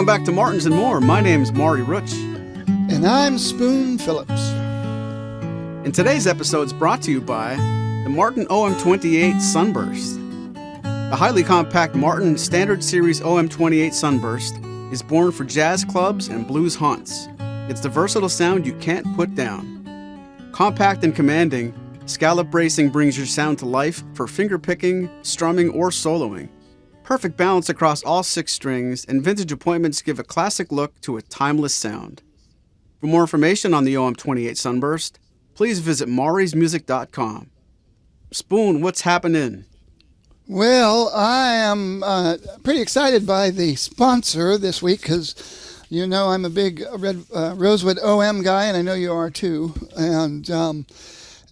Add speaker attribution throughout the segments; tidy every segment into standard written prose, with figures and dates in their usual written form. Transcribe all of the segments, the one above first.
Speaker 1: Welcome back to Martins and More. My name's Maury Rutch.
Speaker 2: And I'm Spoon Phillips.
Speaker 1: And today's episode is brought to you by the Martin OM28 Sunburst. The highly compact Martin Standard Series OM28 Sunburst is born for jazz clubs and blues haunts. It's the versatile sound you can't put down. Compact and commanding, scallop bracing brings your sound to life for fingerpicking, strumming, or soloing. Perfect balance across all 6 strings, and vintage appointments give a classic look to a timeless sound. For more information on the OM28 Sunburst, please visit maurysmusic.com. Spoon, what's happening?
Speaker 2: Well, I am pretty excited by the sponsor this week because, you know, I'm a big Rosewood OM guy, and I know you are too. And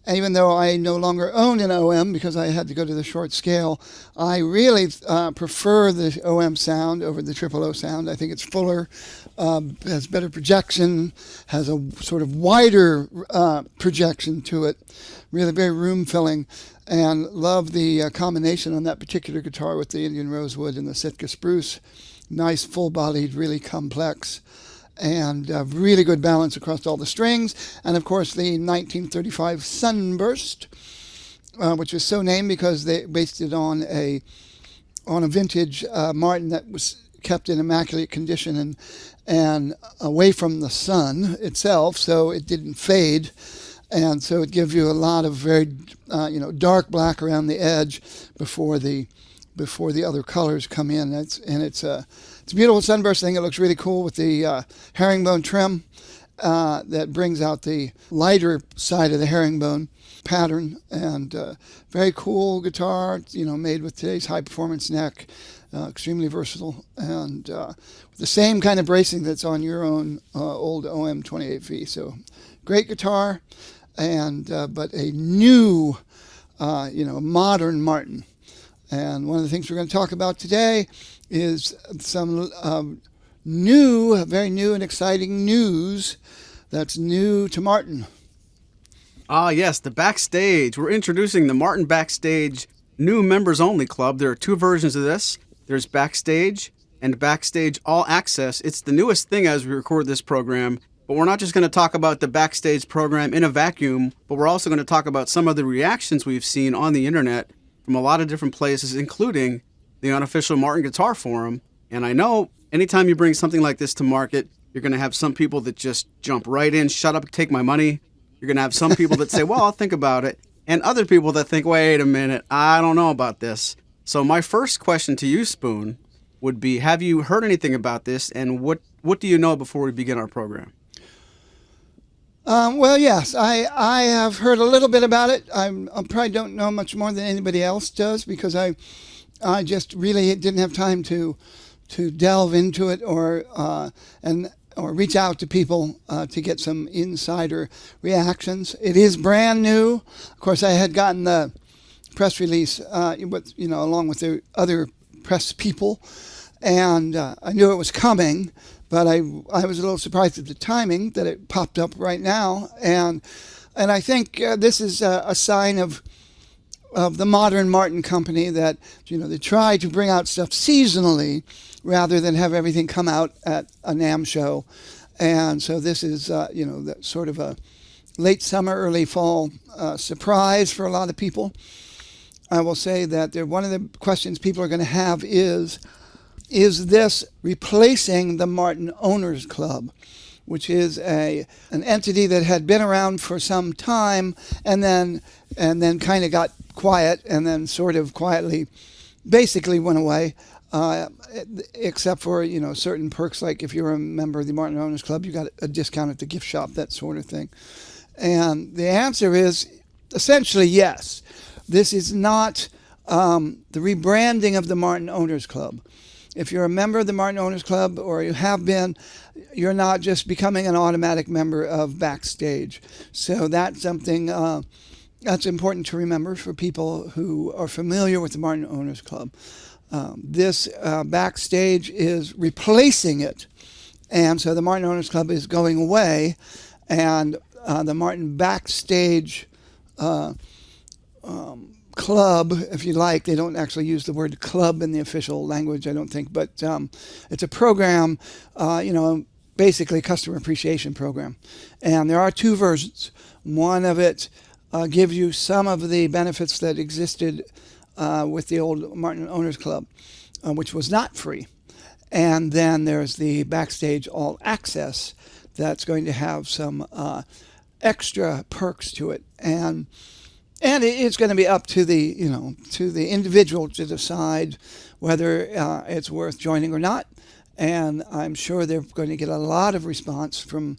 Speaker 2: even though I no longer own an OM because I had to go to the short scale, I really prefer the OM sound over the triple O sound. I think it's fuller, has better projection, has a sort of wider projection to it, really very room-filling, and love the combination on that particular guitar with the Indian Rosewood and the Sitka Spruce. Nice, full-bodied, really complex, and really good balance across all the strings. And of course the 1935 Sunburst, which was so named because they based it on a vintage Martin that was kept in immaculate condition and away from the sun itself, so it didn't fade, and so it gives you a lot of very dark black around the edge before the other colors come in. It's a beautiful Sunburst thing. It looks really cool with the herringbone trim that brings out the lighter side of the herringbone pattern, and very cool guitar, made with today's high performance neck, extremely versatile, and the same kind of bracing that's on your own old OM28V. So great guitar, and but a new, modern Martin. And one of the things we're going to talk about today is some very new and exciting news that's new to Martin.
Speaker 1: Ah, yes, the Backstage. We're introducing the Martin Backstage new members only club. There are 2 versions of this. There's Backstage and Backstage All Access. It's the newest thing as we record this program. But we're not just going to talk about the Backstage program in a vacuum, but we're also going to talk about some of the reactions we've seen on the internet from a lot of different places, including the unofficial Martin Guitar Forum. And I know anytime you bring something like this to market, you're going to have some people that just jump right in, shut up, take my money. You're going to have some people that say, well, I'll think about it. And other people that think, wait a minute, I don't know about this. So my first question to you, Spoon, would be, have you heard anything about this? And what do you know before we begin our program?
Speaker 2: Well, yes, I have heard a little bit about it. I probably don't know much more than anybody else does because I just really didn't have time to delve into it or reach out to people to get some insider reactions. It is brand new. Of course, I had gotten the press release along with the other press people, and I knew it was coming. But I was a little surprised at the timing that it popped up right now, and I think this is a sign of the modern Martin company that they try to bring out stuff seasonally rather than have everything come out at a NAMM show, and so this is that sort of a late summer, early fall surprise for a lot of people. I will say that one of the questions people are going to have is this replacing the Martin Owners Club, which is an entity that had been around for some time and then kind of got quiet and then sort of quietly basically went away, except for certain perks, like if you're a member of the Martin Owners Club, you got a discount at the gift shop, that sort of thing. And the answer is essentially yes. This is not the rebranding of the Martin Owners Club. If you're a member of the Martin Owners Club, or you have been, you're not just becoming an automatic member of Backstage. So that's something that's important to remember for people who are familiar with the Martin Owners Club. This Backstage is replacing it. And so the Martin Owners Club is going away, and the Martin Backstage club, if you like. They don't actually use the word club in the official language, I don't think, but it's a program, basically customer appreciation program. And there are two versions. One of it gives you some of the benefits that existed with the old Martin Owners Club, which was not free. And then there's the Backstage All Access that's going to have some extra perks to it. And it's going to be up to the individual to decide whether it's worth joining or not. And I'm sure they're going to get a lot of response from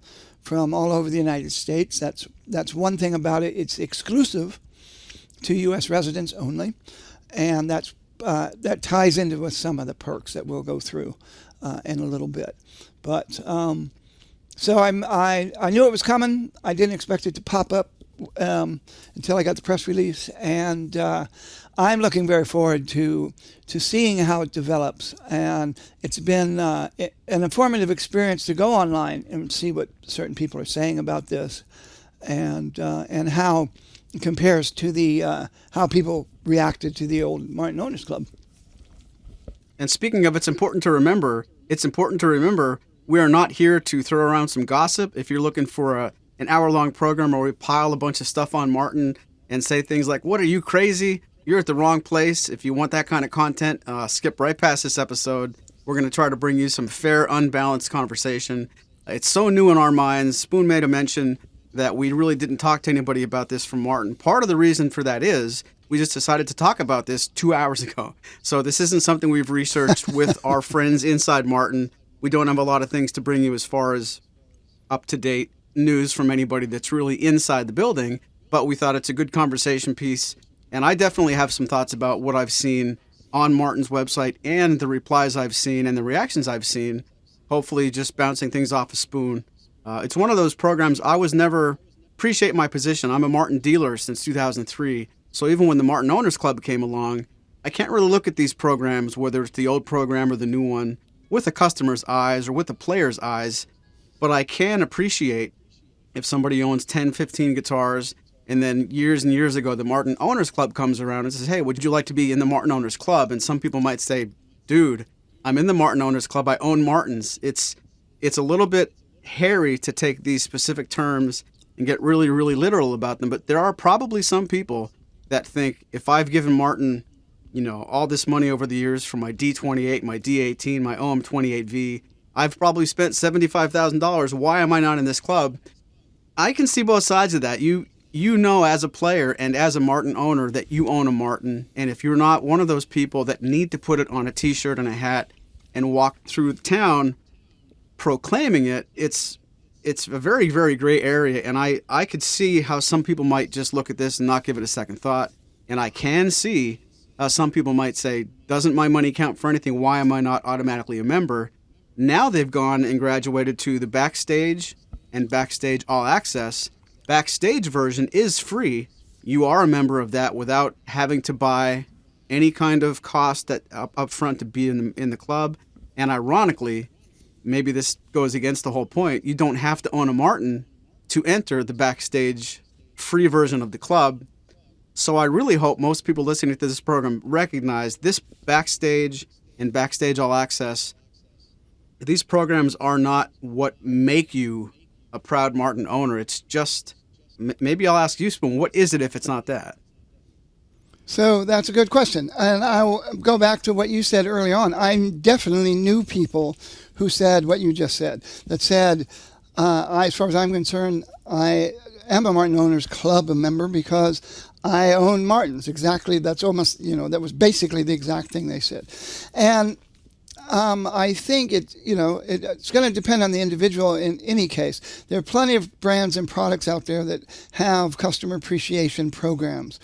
Speaker 2: all over the United States. That's one thing about it. It's exclusive to U.S. residents only, and that ties into with some of the perks that we'll go through in a little bit. But so I knew it was coming. I didn't expect it to pop up until I got the press release, and I'm looking very forward to seeing how it develops. And it's been an informative experience to go online and see what certain people are saying about this, and how it compares to the how people reacted to the old Martin Owners Club.
Speaker 1: And speaking of, it's important to remember we are not here to throw around some gossip. If you're looking for an hour-long program where we pile a bunch of stuff on Martin and say things like, "What, are you crazy?" You're at the wrong place. If you want that kind of content, skip right past this episode. We're going to try to bring you some fair, unbalanced conversation. It's so new in our minds. Spoon made a mention that we really didn't talk to anybody about this from Martin. Part of the reason for that is we just decided to talk about this 2 hours ago. So this isn't something we've researched with our friends inside Martin. We don't have a lot of things to bring you as far as up-to-date news from anybody that's really inside the building, but we thought it's a good conversation piece. And I definitely have some thoughts about what I've seen on Martin's website and the replies I've seen and the reactions I've seen, hopefully just bouncing things off a Spoon. It's one of those programs I was never appreciate my position. I'm a Martin dealer since 2003. So even when the Martin Owners Club came along, I can't really look at these programs, whether it's the old program or the new one, with a customer's eyes or with a player's eyes. But I can appreciate if somebody owns 10, 15 guitars, and then years and years ago, the Martin Owners Club comes around and says, "Hey, would you like to be in the Martin Owners Club?" And some people might say, "Dude, I'm in the Martin Owners Club. I own Martins." It's a little bit hairy to take these specific terms and get really, really literal about them. But there are probably some people that think if I've given Martin, all this money over the years for my D28, my D18, my OM28V, I've probably spent $75,000. Why am I not in this club? I can see both sides of that. You as a player and as a Martin owner that you own a Martin. And if you're not one of those people that need to put it on a t-shirt and a hat and walk through town proclaiming it, it's a very, very gray area. And I could see how some people might just look at this and not give it a second thought. And I can see how some people might say, doesn't my money count for anything? Why am I not automatically a member? Now they've gone and graduated to the Backstage and Backstage All Access. Backstage version is free. You are a member of that without having to buy any kind of cost that up front to be in the club. And ironically, maybe this goes against the whole point, you don't have to own a Martin to enter the Backstage free version of the club. So I really hope most people listening to this program recognize this Backstage and Backstage All Access. These programs are not what make you a proud Martin owner. It's just, maybe I'll ask you, Spoon, what is it if it's not that?
Speaker 2: So that's a good question. And I'll go back to what you said early on. I definitely knew people who said what you just said, that said, as far as I'm concerned, I am a Martin Owners Club member because I own Martins. Exactly. That's almost, that was basically the exact thing they said. And I think it's going to depend on the individual in any case. There are plenty of brands and products out there that have customer appreciation programs.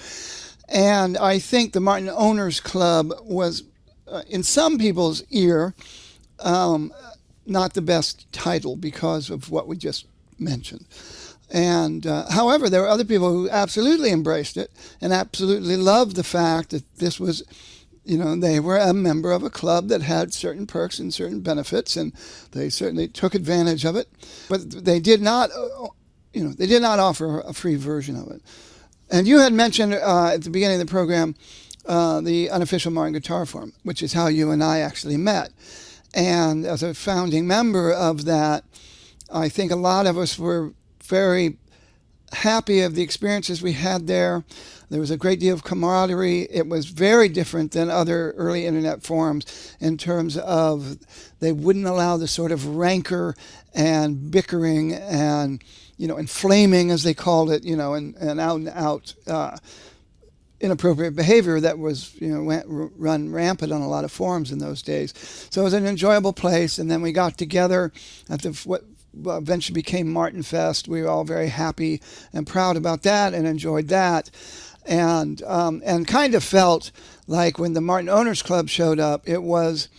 Speaker 2: And I think the Martin Owners Club was, in some people's ear, not the best title because of what we just mentioned. And however, there were other people who absolutely embraced it and absolutely loved the fact that this was, they were a member of a club that had certain perks and certain benefits, and they certainly took advantage of it. But they did not, they did not offer a free version of it. And you had mentioned at the beginning of the program the unofficial Martin Guitar Forum, which is how you and I actually met. And as a founding member of that, I think a lot of us were very happy of the experiences we had there. There was a great deal of camaraderie. It was very different than other early internet forums in terms of they wouldn't allow the sort of rancor and bickering and, inflaming, as they called it, and out and out inappropriate behavior that was, run rampant on a lot of forums in those days. So it was an enjoyable place. And then we got together at what eventually became Martin Fest. We were all very happy and proud about that and enjoyed that. And kind of felt like when the Martin Owners Club showed up, it was,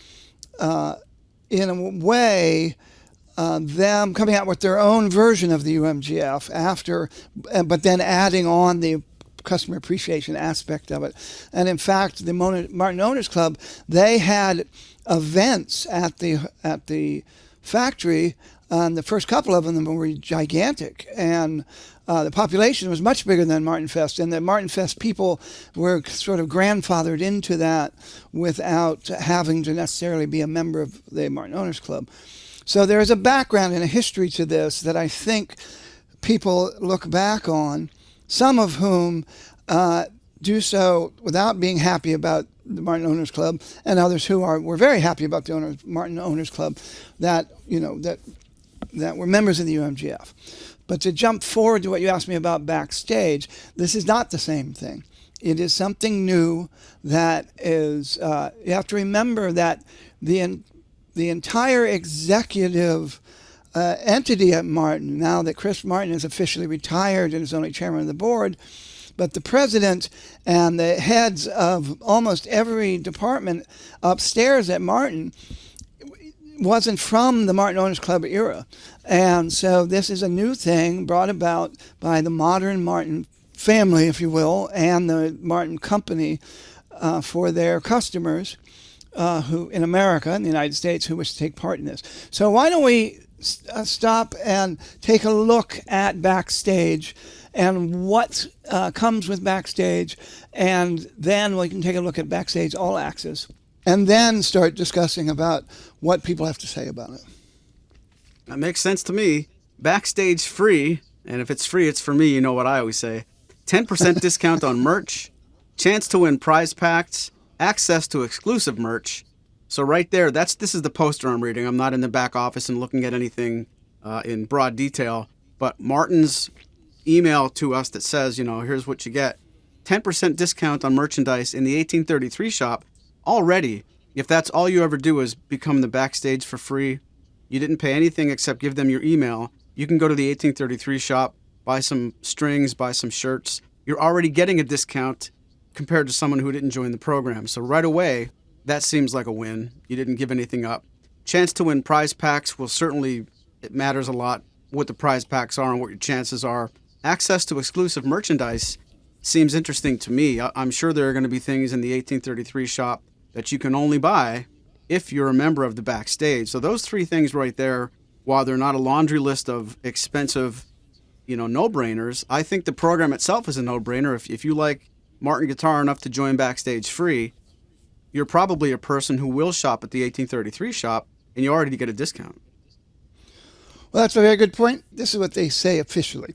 Speaker 2: in a way, them coming out with their own version of the UMGF after, but then adding on the customer appreciation aspect of it. And in fact, the Martin Owners Club, they had events at the factory. The first couple of them were gigantic, and the population was much bigger than Martin Fest, and the Martin Fest people were sort of grandfathered into that without having to necessarily be a member of the Martin Owners Club. So there is a background and a history to this that I think people look back on, some of whom do so without being happy about the Martin Owners Club, and others who were very happy about the Martin Owners Club that were members of the UMGF. But to jump forward to what you asked me about Backstage, this is not the same thing. It is something new that is, you have to remember that the entire executive entity at Martin, now that Chris Martin is officially retired and is only chairman of the board, but the president and the heads of almost every department upstairs at Martin wasn't from the Martin Owners Club era. And so this is a new thing brought about by the modern Martin family, if you will, and the Martin Company for their customers who in America, in the United States, who wish to take part in this. So why don't we stop and take a look at Backstage and what comes with Backstage, and then we can take a look at Backstage All Access, and then start discussing about what people have to say about it.
Speaker 1: That makes sense to me. Backstage free, and if it's free, it's for me. You know what I always say. 10% discount on merch, chance to win prize packs, access to exclusive merch. So right there, this is the poster I'm reading. I'm not in the back office and looking at anything in broad detail, but Martin's email to us that says, here's what you get. 10% discount on merchandise in the 1833 shop. Already, if that's all you ever do is become the Backstage for free, you didn't pay anything except give them your email, you can go to the 1833 shop, buy some strings, buy some shirts. You're already getting a discount compared to someone who didn't join the program. So right away, that seems like a win. You didn't give anything up. Chance to win prize packs, well, certainly it matters a lot what the prize packs are and what your chances are. Access to exclusive merchandise seems interesting to me. I'm sure there are going to be things in the 1833 shop that you can only buy if you're a member of the Backstage. So those three things right there, while they're not a laundry list of expensive, no-brainers, I think the program itself is a no-brainer. If you like Martin guitar enough to join Backstage free, you're probably a person who will shop at the 1833 shop, and you already get a discount.
Speaker 2: Well, that's a very good point. This is what they say officially.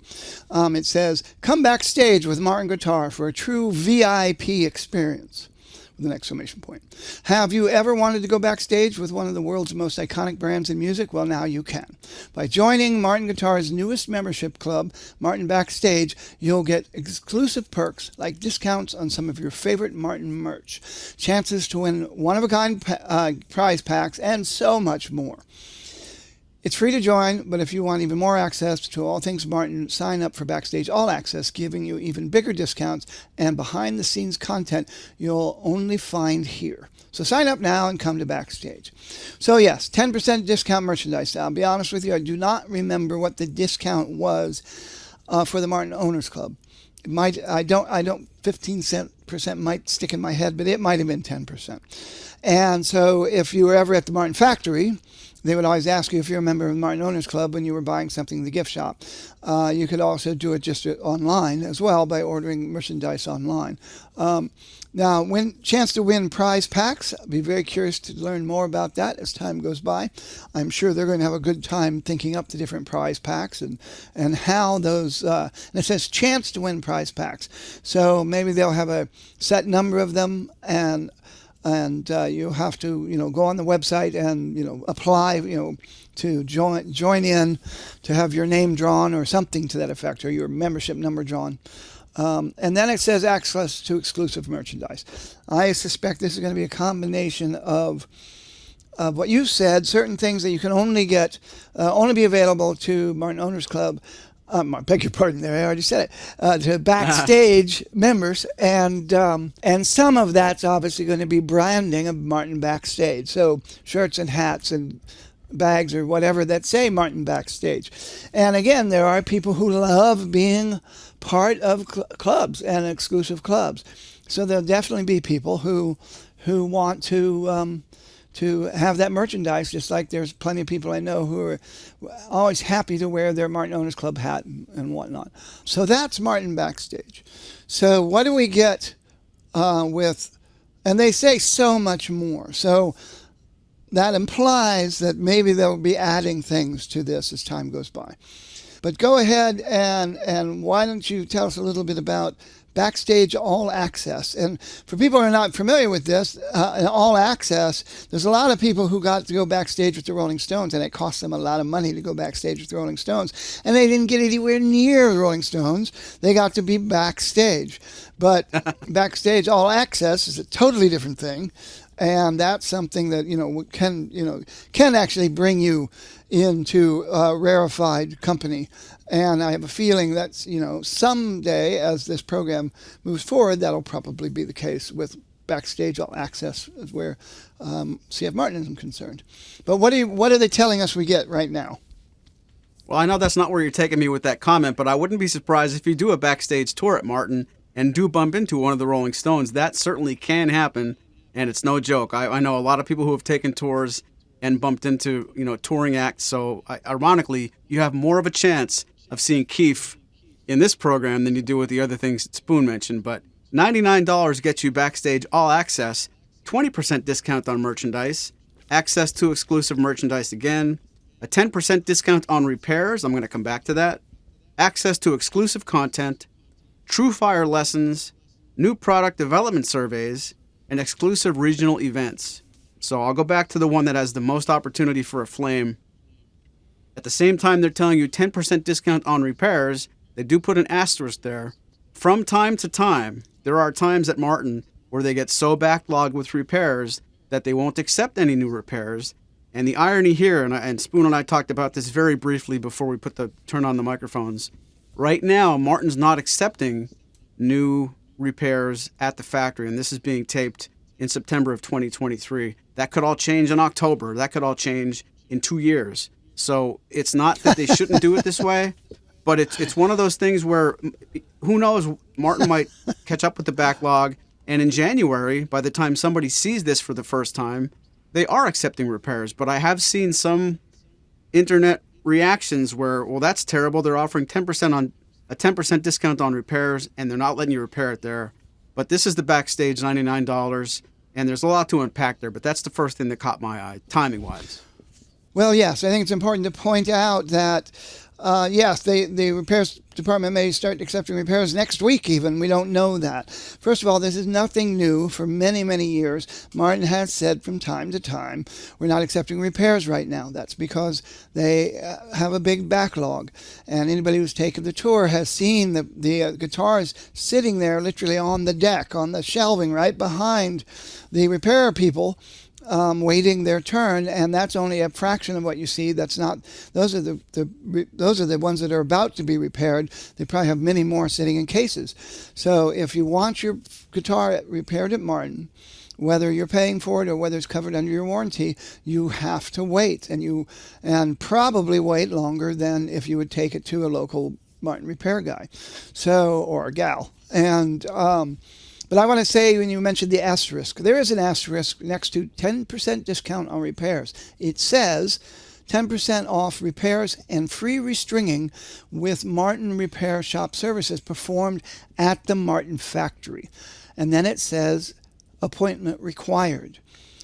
Speaker 2: It says, come backstage with Martin Guitar for a true VIP experience, with an exclamation point. Have you ever wanted to go backstage with one of the world's most iconic brands in music? Well, now you can. By joining Martin Guitar's newest membership club, Martin Backstage, you'll get exclusive perks like discounts on some of your favorite Martin merch, chances to win one-of-a-kind prize packs, and so much more. It's free to join, but if you want even more access to all things Martin, sign up for Backstage All Access, giving you even bigger discounts and behind-the-scenes content you'll only find here. So sign up now and come to Backstage. So yes, 10% discount merchandise. Now, I'll be honest with you, I do not remember what the discount was for the Martin Owners Club. I don't 15% percent might stick in my head, but it might have been 10%. And so if you were ever at the Martin factory, they would always ask you if you're a member of the Martin Owners Club when you were buying something in the gift shop. You could also do it just online as well by ordering merchandise online. Now, chance to win prize packs. I'll be very curious to learn more about that as time goes by. I'm sure they're going to have a good time thinking up the different prize packs and how those, and it says chance to win prize packs. So maybe they'll have a set number of them, and you have to, go on the website and, apply, to join in, to have your name drawn or something to that effect, or your membership number drawn. And then it says access to exclusive merchandise. I suspect this is going to be a combination of what you said, certain things that you can only get, only be available to Martin Owners Club. I beg your pardon there, I already said it, to Backstage members, and some of that's obviously going to be branding of Martin Backstage. So shirts and hats and bags or whatever that say Martin Backstage. And again, there are people who love being part of clubs and exclusive clubs. So there'll definitely be people who want to have that merchandise, just like there's plenty of people I know who are always happy to wear their Martin Owners Club hat and whatnot. So that's Martin Backstage. So what do we get with, and they say so much more. So that implies that maybe they'll be adding things to this as time goes by. But go ahead and why don't you tell us a little bit about Backstage All Access. And for people who are not familiar with this, All Access, there's a lot of people who got to go backstage with the Rolling Stones, and it cost them a lot of money to go backstage with the Rolling Stones. And they didn't get anywhere near the Rolling Stones. They got to be backstage. But Backstage All Access is a totally different thing. And that's something that, can actually bring you into a rarefied company. And I have a feeling that, someday as this program moves forward, that'll probably be the case with Backstage All Access, where CF Martin is concerned. But what are they telling us we get right now?
Speaker 1: Well, I know that's not where you're taking me with that comment, but I wouldn't be surprised if you do a backstage tour at Martin and do bump into one of the Rolling Stones. That certainly can happen. And it's no joke. I know a lot of people who have taken tours and bumped into, touring acts. So ironically, you have more of a chance of seeing Keith in this program than you do with the other things that Spoon mentioned. But $99 gets you Backstage All Access, 20% discount on merchandise, access to exclusive merchandise again, a 10% discount on repairs. I'm going to come back to that. Access to exclusive content, True Fire lessons, new product development surveys, and exclusive regional events. So I'll go back to the one that has the most opportunity for a flame. At the same time, they're telling you 10% discount on repairs. They do put an asterisk there. From time to time, there are times at Martin where they get so backlogged with repairs that they won't accept any new repairs. And the irony here, and Spoon and I talked about this very briefly before we turn on the microphones. Right now, Martin's not accepting new repairs at the factory, and this is being taped in September of 2023. That could all change in October. That could all change in 2 years. So it's not that they shouldn't do it this way, but it's one of those things where, who knows, Martin might catch up with the backlog, and in January, by the time somebody sees this for the first time, they are accepting repairs. But I have seen some internet reactions where, well, that's terrible. They're offering 10% discount on repairs, and they're not letting you repair it there. But this is the Backstage, $99, and there's a lot to unpack there, but that's the first thing that caught my eye, timing-wise.
Speaker 2: Well, yes, I think it's important to point out that, yes, the repairs department may start accepting repairs next week even. We don't know that. First of all, this is nothing new. For many, many years, Martin has said from time to time, we're not accepting repairs right now. That's because they have a big backlog. And anybody who's taken the tour has seen the guitars sitting there literally on the deck, on the shelving right behind the repair people, waiting their turn, and that's only a fraction of what you see. That's not; those are the ones that are about to be repaired. They probably have many more sitting in cases. So if you want your guitar repaired at Martin, whether you're paying for it or whether it's covered under your warranty, you have to wait, and probably wait longer than if you would take it to a local Martin repair guy, or a gal, and. But I want to say, when you mentioned the asterisk, there is an asterisk next to 10% discount on repairs. It says 10% off repairs and free restringing with Martin Repair Shop services performed at the Martin factory. And then it says appointment required.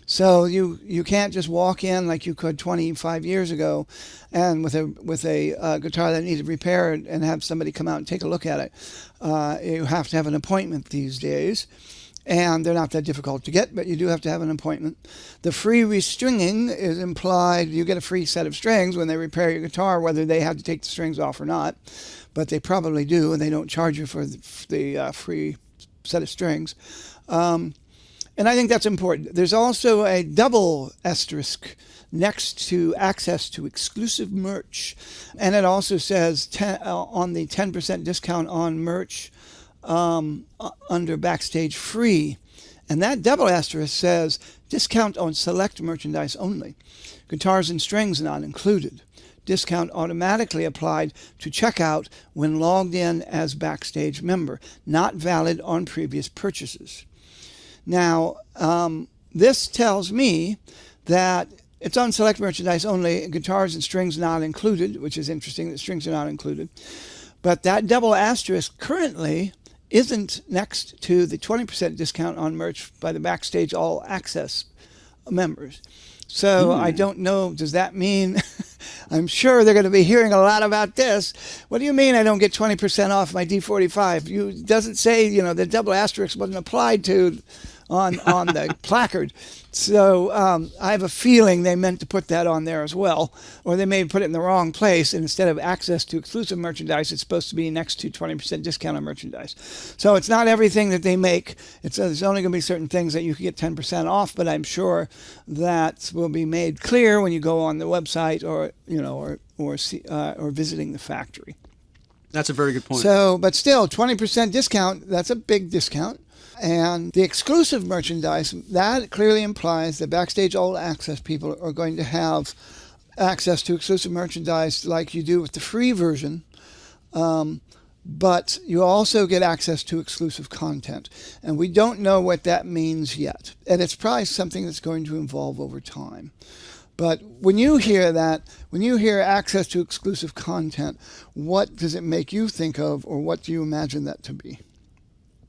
Speaker 2: So you can't just walk in like you could 25 years ago, and with a guitar that needed repaired and have somebody come out and take a look at it. You have to have an appointment these days, and they're not that difficult to get, but you do have to have an appointment. The free restringing is implied. You get a free set of strings when they repair your guitar, whether they have to take the strings off or not, but they probably do, and they don't charge you for the free set of strings. And I think that's important. There's also a double asterisk next to access to exclusive merch. And it also says on the 10% discount on merch under Backstage free. And that double asterisk says discount on select merchandise only. Guitars and strings not included. Discount automatically applied to checkout when logged in as Backstage member. Not valid on previous purchases. Now, this tells me that it's on select merchandise only, guitars and strings not included, which is interesting that strings are not included. But that double asterisk currently isn't next to the 20% discount on merch by the Backstage All Access members. So I don't know, does that mean, I'm sure they're going to be hearing a lot about this. What do you mean I don't get 20% off my D45? It doesn't say, the double asterisk wasn't applied to on the placard. So I have a feeling they meant to put that on there as well, or they may put it in the wrong place, and instead of access to exclusive merchandise, it's supposed to be next to 20% discount on merchandise. So it's not everything that they make. There's only going to be certain things that you can get 10% off, but I'm sure that will be made clear when you go on the website or visiting the factory.
Speaker 1: That's a very good point.
Speaker 2: So, but still, 20% discount, that's a big discount. And the exclusive merchandise, that clearly implies that Backstage All Access people are going to have access to exclusive merchandise like you do with the free version. But you also get access to exclusive content. And we don't know what that means yet. And it's probably something that's going to evolve over time. But when you hear that, when you hear access to exclusive content, what does it make you think of, or what do you imagine that to be?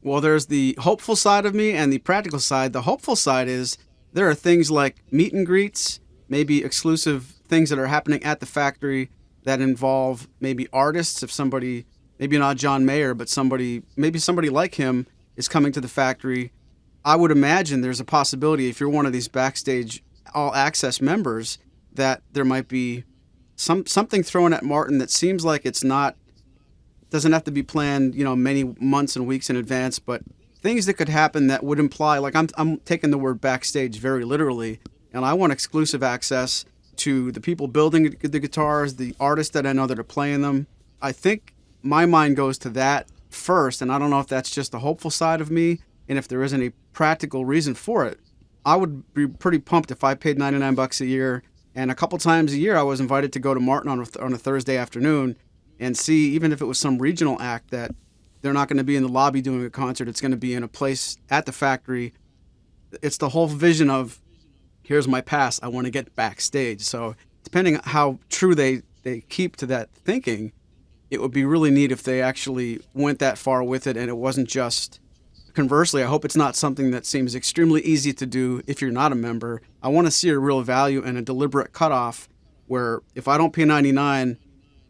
Speaker 1: Well, there's the hopeful side of me and the practical side. The hopeful side is there are things like meet and greets, maybe exclusive things that are happening at the factory that involve maybe artists. If somebody, maybe not John Mayer, but maybe somebody like him is coming to the factory, I would imagine there's a possibility, if you're one of these Backstage All Access members, that there might be something thrown at Martin that seems like it's not, doesn't have to be planned, many months and weeks in advance, but things that could happen that would imply, like I'm taking the word backstage very literally, and I want exclusive access to the people building the guitars, the artists that I know that are playing them. I think my mind goes to that first, and I don't know if that's just the hopeful side of me, and if there is any practical reason for it. I would be pretty pumped if I paid $99 a year, and a couple times a year I was invited to go to Martin on a Thursday afternoon and see, even if it was some regional act, that they're not going to be in the lobby doing a concert. It's going to be in a place at the factory. It's the whole vision of, here's my pass, I want to get backstage. So depending on how true they keep to that thinking, it would be really neat if they actually went that far with it, and it wasn't just, conversely, I hope it's not something that seems extremely easy to do if you're not a member. I want to see a real value and a deliberate cutoff where if I don't pay $99,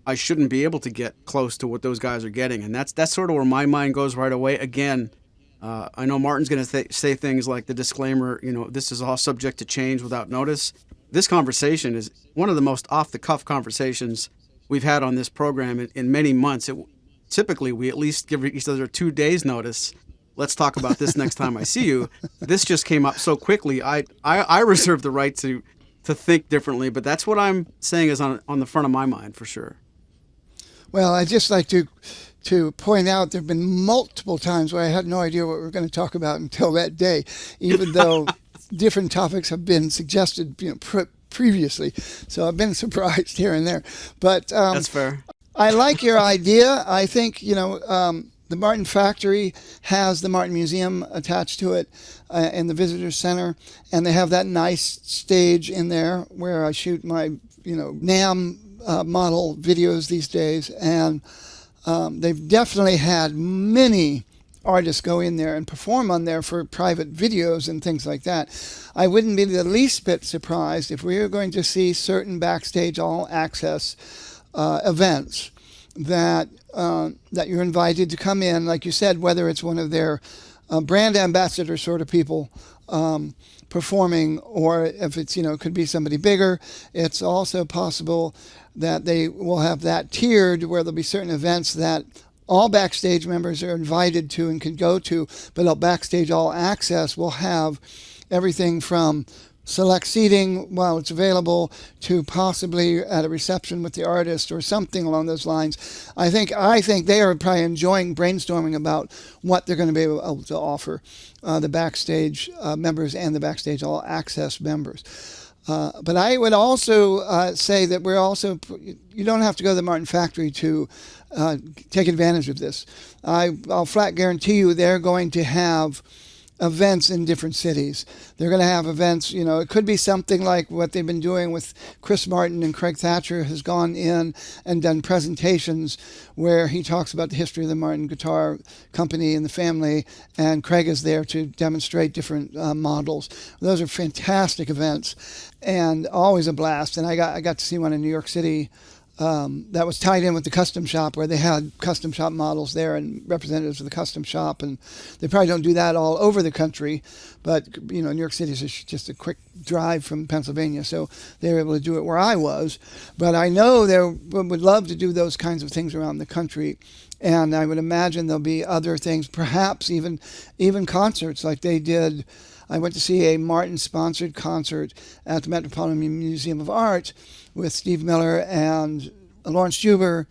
Speaker 1: I shouldn't be able to get close to what those guys are getting. And that's sort of where my mind goes right away. Again, I know Martin's going to say things like the disclaimer, this is all subject to change without notice. This conversation is one of the most off-the-cuff conversations we've had on this program in many months. Typically, we at least give each other 2 days notice. Let's talk about this next time I see you. This just came up so quickly. I reserve the right to think differently, but that's what I'm saying is on the front of my mind for sure.
Speaker 2: Well, I'd just like to point out there have been multiple times where I had no idea what we were going to talk about until that day, even though different topics have been suggested previously. So I've been surprised here and there. But
Speaker 1: that's fair.
Speaker 2: I like your idea. I think, the The Martin Factory has the Martin Museum attached to it in the visitor center, and they have that nice stage in there where I shoot my, NAMM model videos these days, and they've definitely had many artists go in there and perform on there for private videos and things like that. I wouldn't be the least bit surprised if we were going to see certain Backstage All Access events that you're invited to come in, like you said, whether it's one of their brand ambassador sort of people performing, or if it's, could be somebody bigger. It's also possible that they will have that tiered where there'll be certain events that all Backstage members are invited to and can go to, but Backstage All Access will have everything from select seating while it's available to possibly at a reception with the artist or something along those lines. I think they are probably enjoying brainstorming about what they're going to be able to offer the Backstage members and the Backstage All Access members. But I would also say that you don't have to go to the Martin Factory to take advantage of this. I'll flat guarantee you they're going to have events in different cities. They're going to have events, it could be something like what they've been doing with Chris Martin, and Craig Thatcher has gone in and done presentations where he talks about the history of the Martin Guitar Company and the family, and Craig is there to demonstrate different models. Those are fantastic events and always a blast. And I got to see one in New York City that was tied in with the custom shop, where they had custom shop models there and representatives of the custom shop. And they probably don't do that all over the country, but New York City is just a quick drive from Pennsylvania, so they were able to do it where I was. But I know they would love to do those kinds of things around the country, and I would imagine there'll be other things, perhaps even concerts like they did. I went to see a Martin-sponsored concert at the Metropolitan Museum of Art with Steve Miller and Lawrence Juber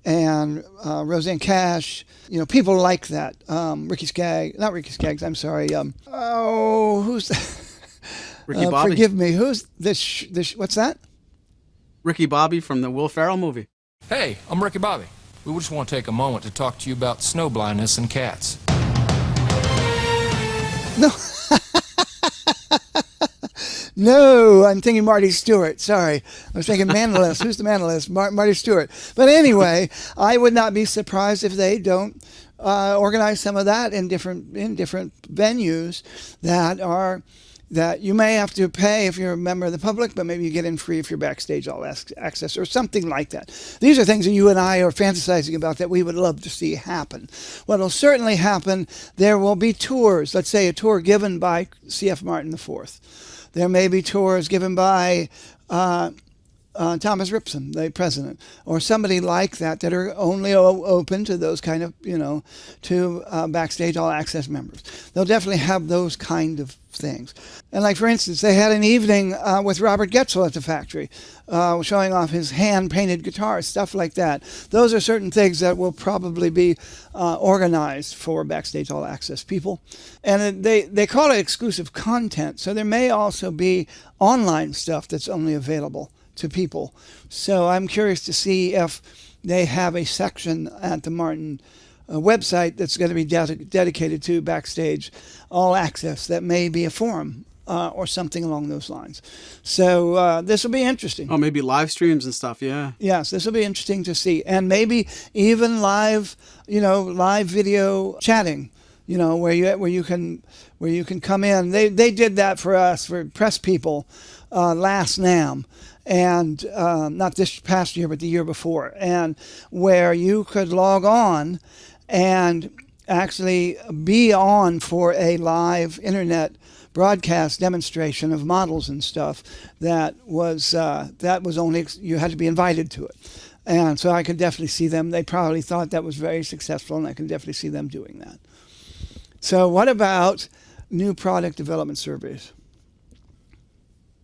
Speaker 2: and Roseanne Cash. People like that. Not Ricky Skaggs, I'm sorry. Who's...
Speaker 1: Ricky Bobby.
Speaker 2: Forgive me. Who's this? What's that?
Speaker 1: Ricky Bobby from the Will Ferrell movie.
Speaker 3: Hey, I'm Ricky Bobby. We just want to take a moment to talk to you about snow blindness and cats.
Speaker 2: No. No, I'm thinking Marty Stewart. Sorry. I was thinking Mandolist. Who's the Mandolist? Marty Stewart. But anyway, I would not be surprised if they don't organize some of that in different venues that you may have to pay if you're a member of the public, but maybe you get in free if you're Backstage All Access or something like that. These are things that you and I are fantasizing about that we would love to see happen. What will certainly happen, there will be tours. Let's say a tour given by C.F. Martin IV. There may be tours given by Thomas Ripson, the president, or somebody like that are only open to those kind of, to Backstage All Access members. They'll definitely have those kind of things. And like, for instance, they had an evening with Robert Getzel at the factory, showing off his hand-painted guitars, stuff like that. Those are certain things that will probably be organized for Backstage All Access people. And they call it exclusive content, so there may also be online stuff that's only available to people. So I'm curious to see if they have a section at the Martin website that's going to be dedicated to Backstage All Access. That may be a forum or something along those lines. So this will be interesting.
Speaker 1: Oh, maybe live streams and stuff. Yeah.
Speaker 2: Yes, this will be interesting to see, and maybe even live video chatting. Where you can come in. They did that for us, for press people, last NAMM. And not this past year, but the year before, and where you could log on and actually be on for a live internet broadcast demonstration of models and stuff that was only, you had to be invited to it. And so I could definitely see them. They probably thought that was very successful, and I can definitely see them doing that. So what about new product development surveys?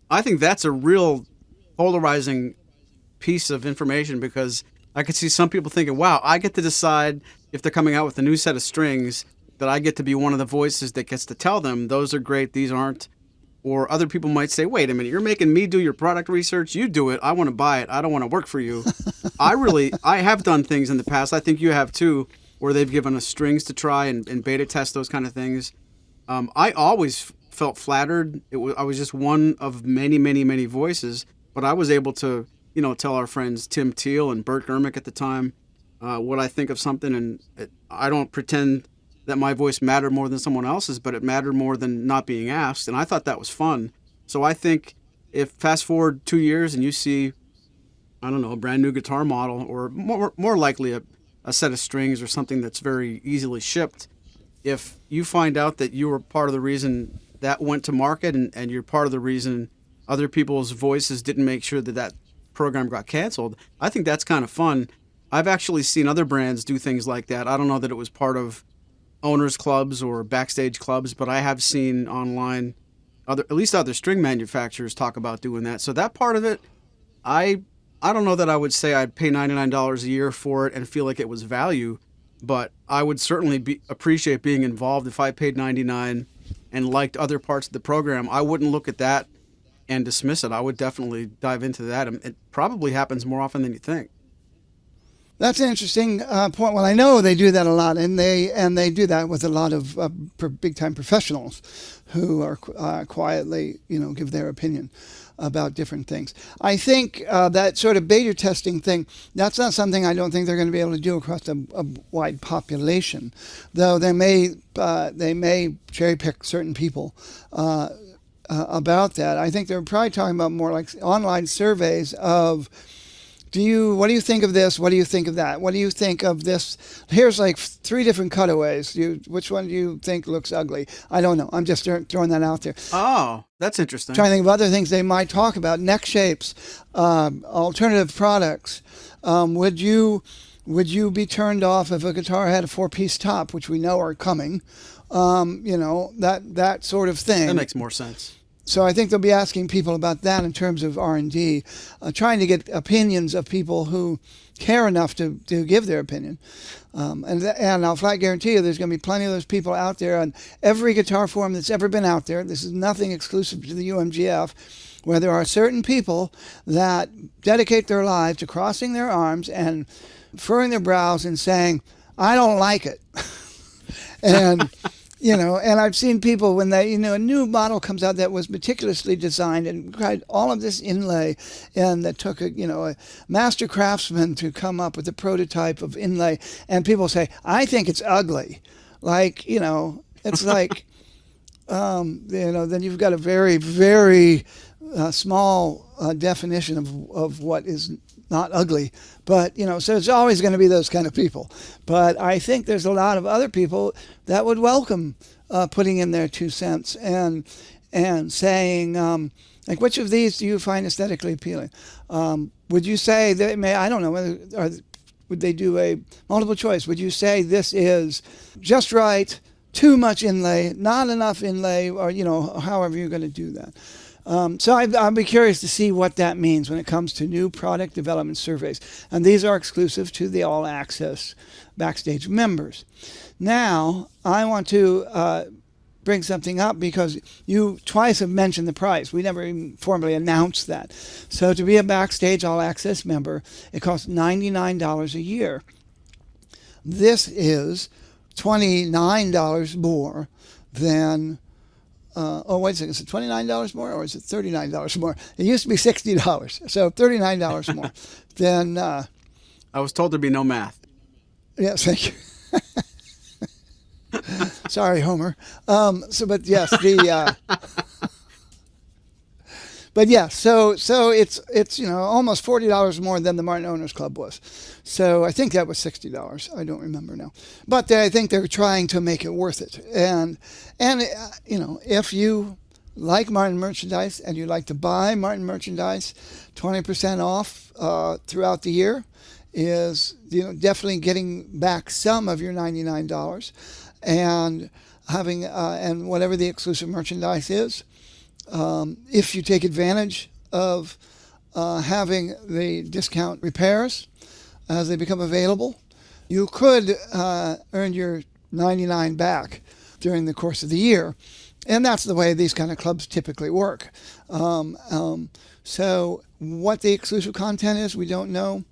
Speaker 1: I think that's a real polarizing piece of information, because I could see some people thinking, wow, I get to decide if they're coming out with a new set of strings, that I get to be one of the voices that gets to tell them those are great, these aren't. Or other people might say, wait a minute, you're making me do your product research, you do it, I want to buy it, I don't want to work for you. I have done things in the past, I think you have too, where they've given us strings to try and beta test those kind of things. I always felt flattered. I was just one of many, many, many voices, but I was able to, tell our friends Tim Teal and Bert Germick at the time what I think of something, and I don't pretend that my voice mattered more than someone else's, but it mattered more than not being asked, and I thought that was fun. So I think if fast forward 2 years and you see, I don't know, a brand new guitar model, or more likely a set of strings or something that's very easily shipped, if you find out that you were part of the reason that went to market, and you're part of the reason other people's voices didn't make sure that program got canceled, I think that's kind of fun. I've actually seen other brands do things like that. I don't know that it was part of owners clubs or backstage clubs, but I have seen online at least other string manufacturers talk about doing that. So that part of it, I don't know that I would say I'd pay $99 a year for it and feel like it was value, but I would certainly appreciate being involved. If I paid $99 and liked other parts of the program, I wouldn't look at that and dismiss it. I would definitely dive into that. It probably happens more often than you think.
Speaker 2: That's an interesting point. Well, I know they do that a lot, and they do that with a lot of big-time professionals who are quietly, give their opinion about different things. I think that sort of beta testing thing, that's not something I don't think they're going to be able to do across a wide population, though they may cherry pick certain people about that. I think they're probably talking about more like online surveys of, what do you think of this? What do you think of that? What do you think of this? Here's like 3 different cutaways. Which one do you think looks ugly? I don't know. I'm just throwing that out there.
Speaker 1: Oh, that's interesting.
Speaker 2: Trying to think of other things they might talk about. Neck shapes, alternative products. Would you be turned off if a guitar had a 4-piece top, which we know are coming? That sort of thing.
Speaker 1: That makes more sense.
Speaker 2: So I think they'll be asking people about that in terms of R&D, trying to get opinions of people who care enough to give their opinion. And I'll flat guarantee you there's going to be plenty of those people out there on every guitar forum that's ever been out there. This is nothing exclusive to the UMGF, where there are certain people that dedicate their lives to crossing their arms and furrowing their brows and saying, I don't like it. And... and I've seen people when a new model comes out that was meticulously designed and tried all of this inlay, and that took a master craftsman to come up with a prototype of inlay, and people say, I think it's ugly. Like, it's like, then you've got a very, very small definition of what is not ugly. But, so it's always going to be those kind of people. But I think there's a lot of other people that would welcome putting in their 2 cents and saying, like, which of these do you find aesthetically appealing? Would you say I don't know, would they do a multiple choice? Would you say this is just right, too much inlay, not enough inlay, or, however you're going to do that? So I'll be curious to see what that means when it comes to new product development surveys. And these are exclusive to the All Access Backstage members. Now, I want to bring something up because you twice have mentioned the price. We never even formally announced that. So to be a Backstage All Access member, it costs $99 a year. This is $29 more than... wait a second, is it $29 more or is it $39 more? It used to be $60, so $39 more. Then...
Speaker 1: I was told there'd be no math.
Speaker 2: Yes, thank you. Sorry, Homer. But yes, but yeah, so it's almost $40 more than the Martin Owners Club was. So I think that was $60. I don't remember now, but I think they're trying to make it worth it. And if you like Martin merchandise and you like to buy Martin merchandise, 20% off throughout the year is definitely getting back some of your $99 and having and whatever the exclusive merchandise is. If you take advantage of having the discount repairs as they become available, you could earn your $99 back during the course of the year. And that's the way these kind of clubs typically work. So what the exclusive content is, we don't know.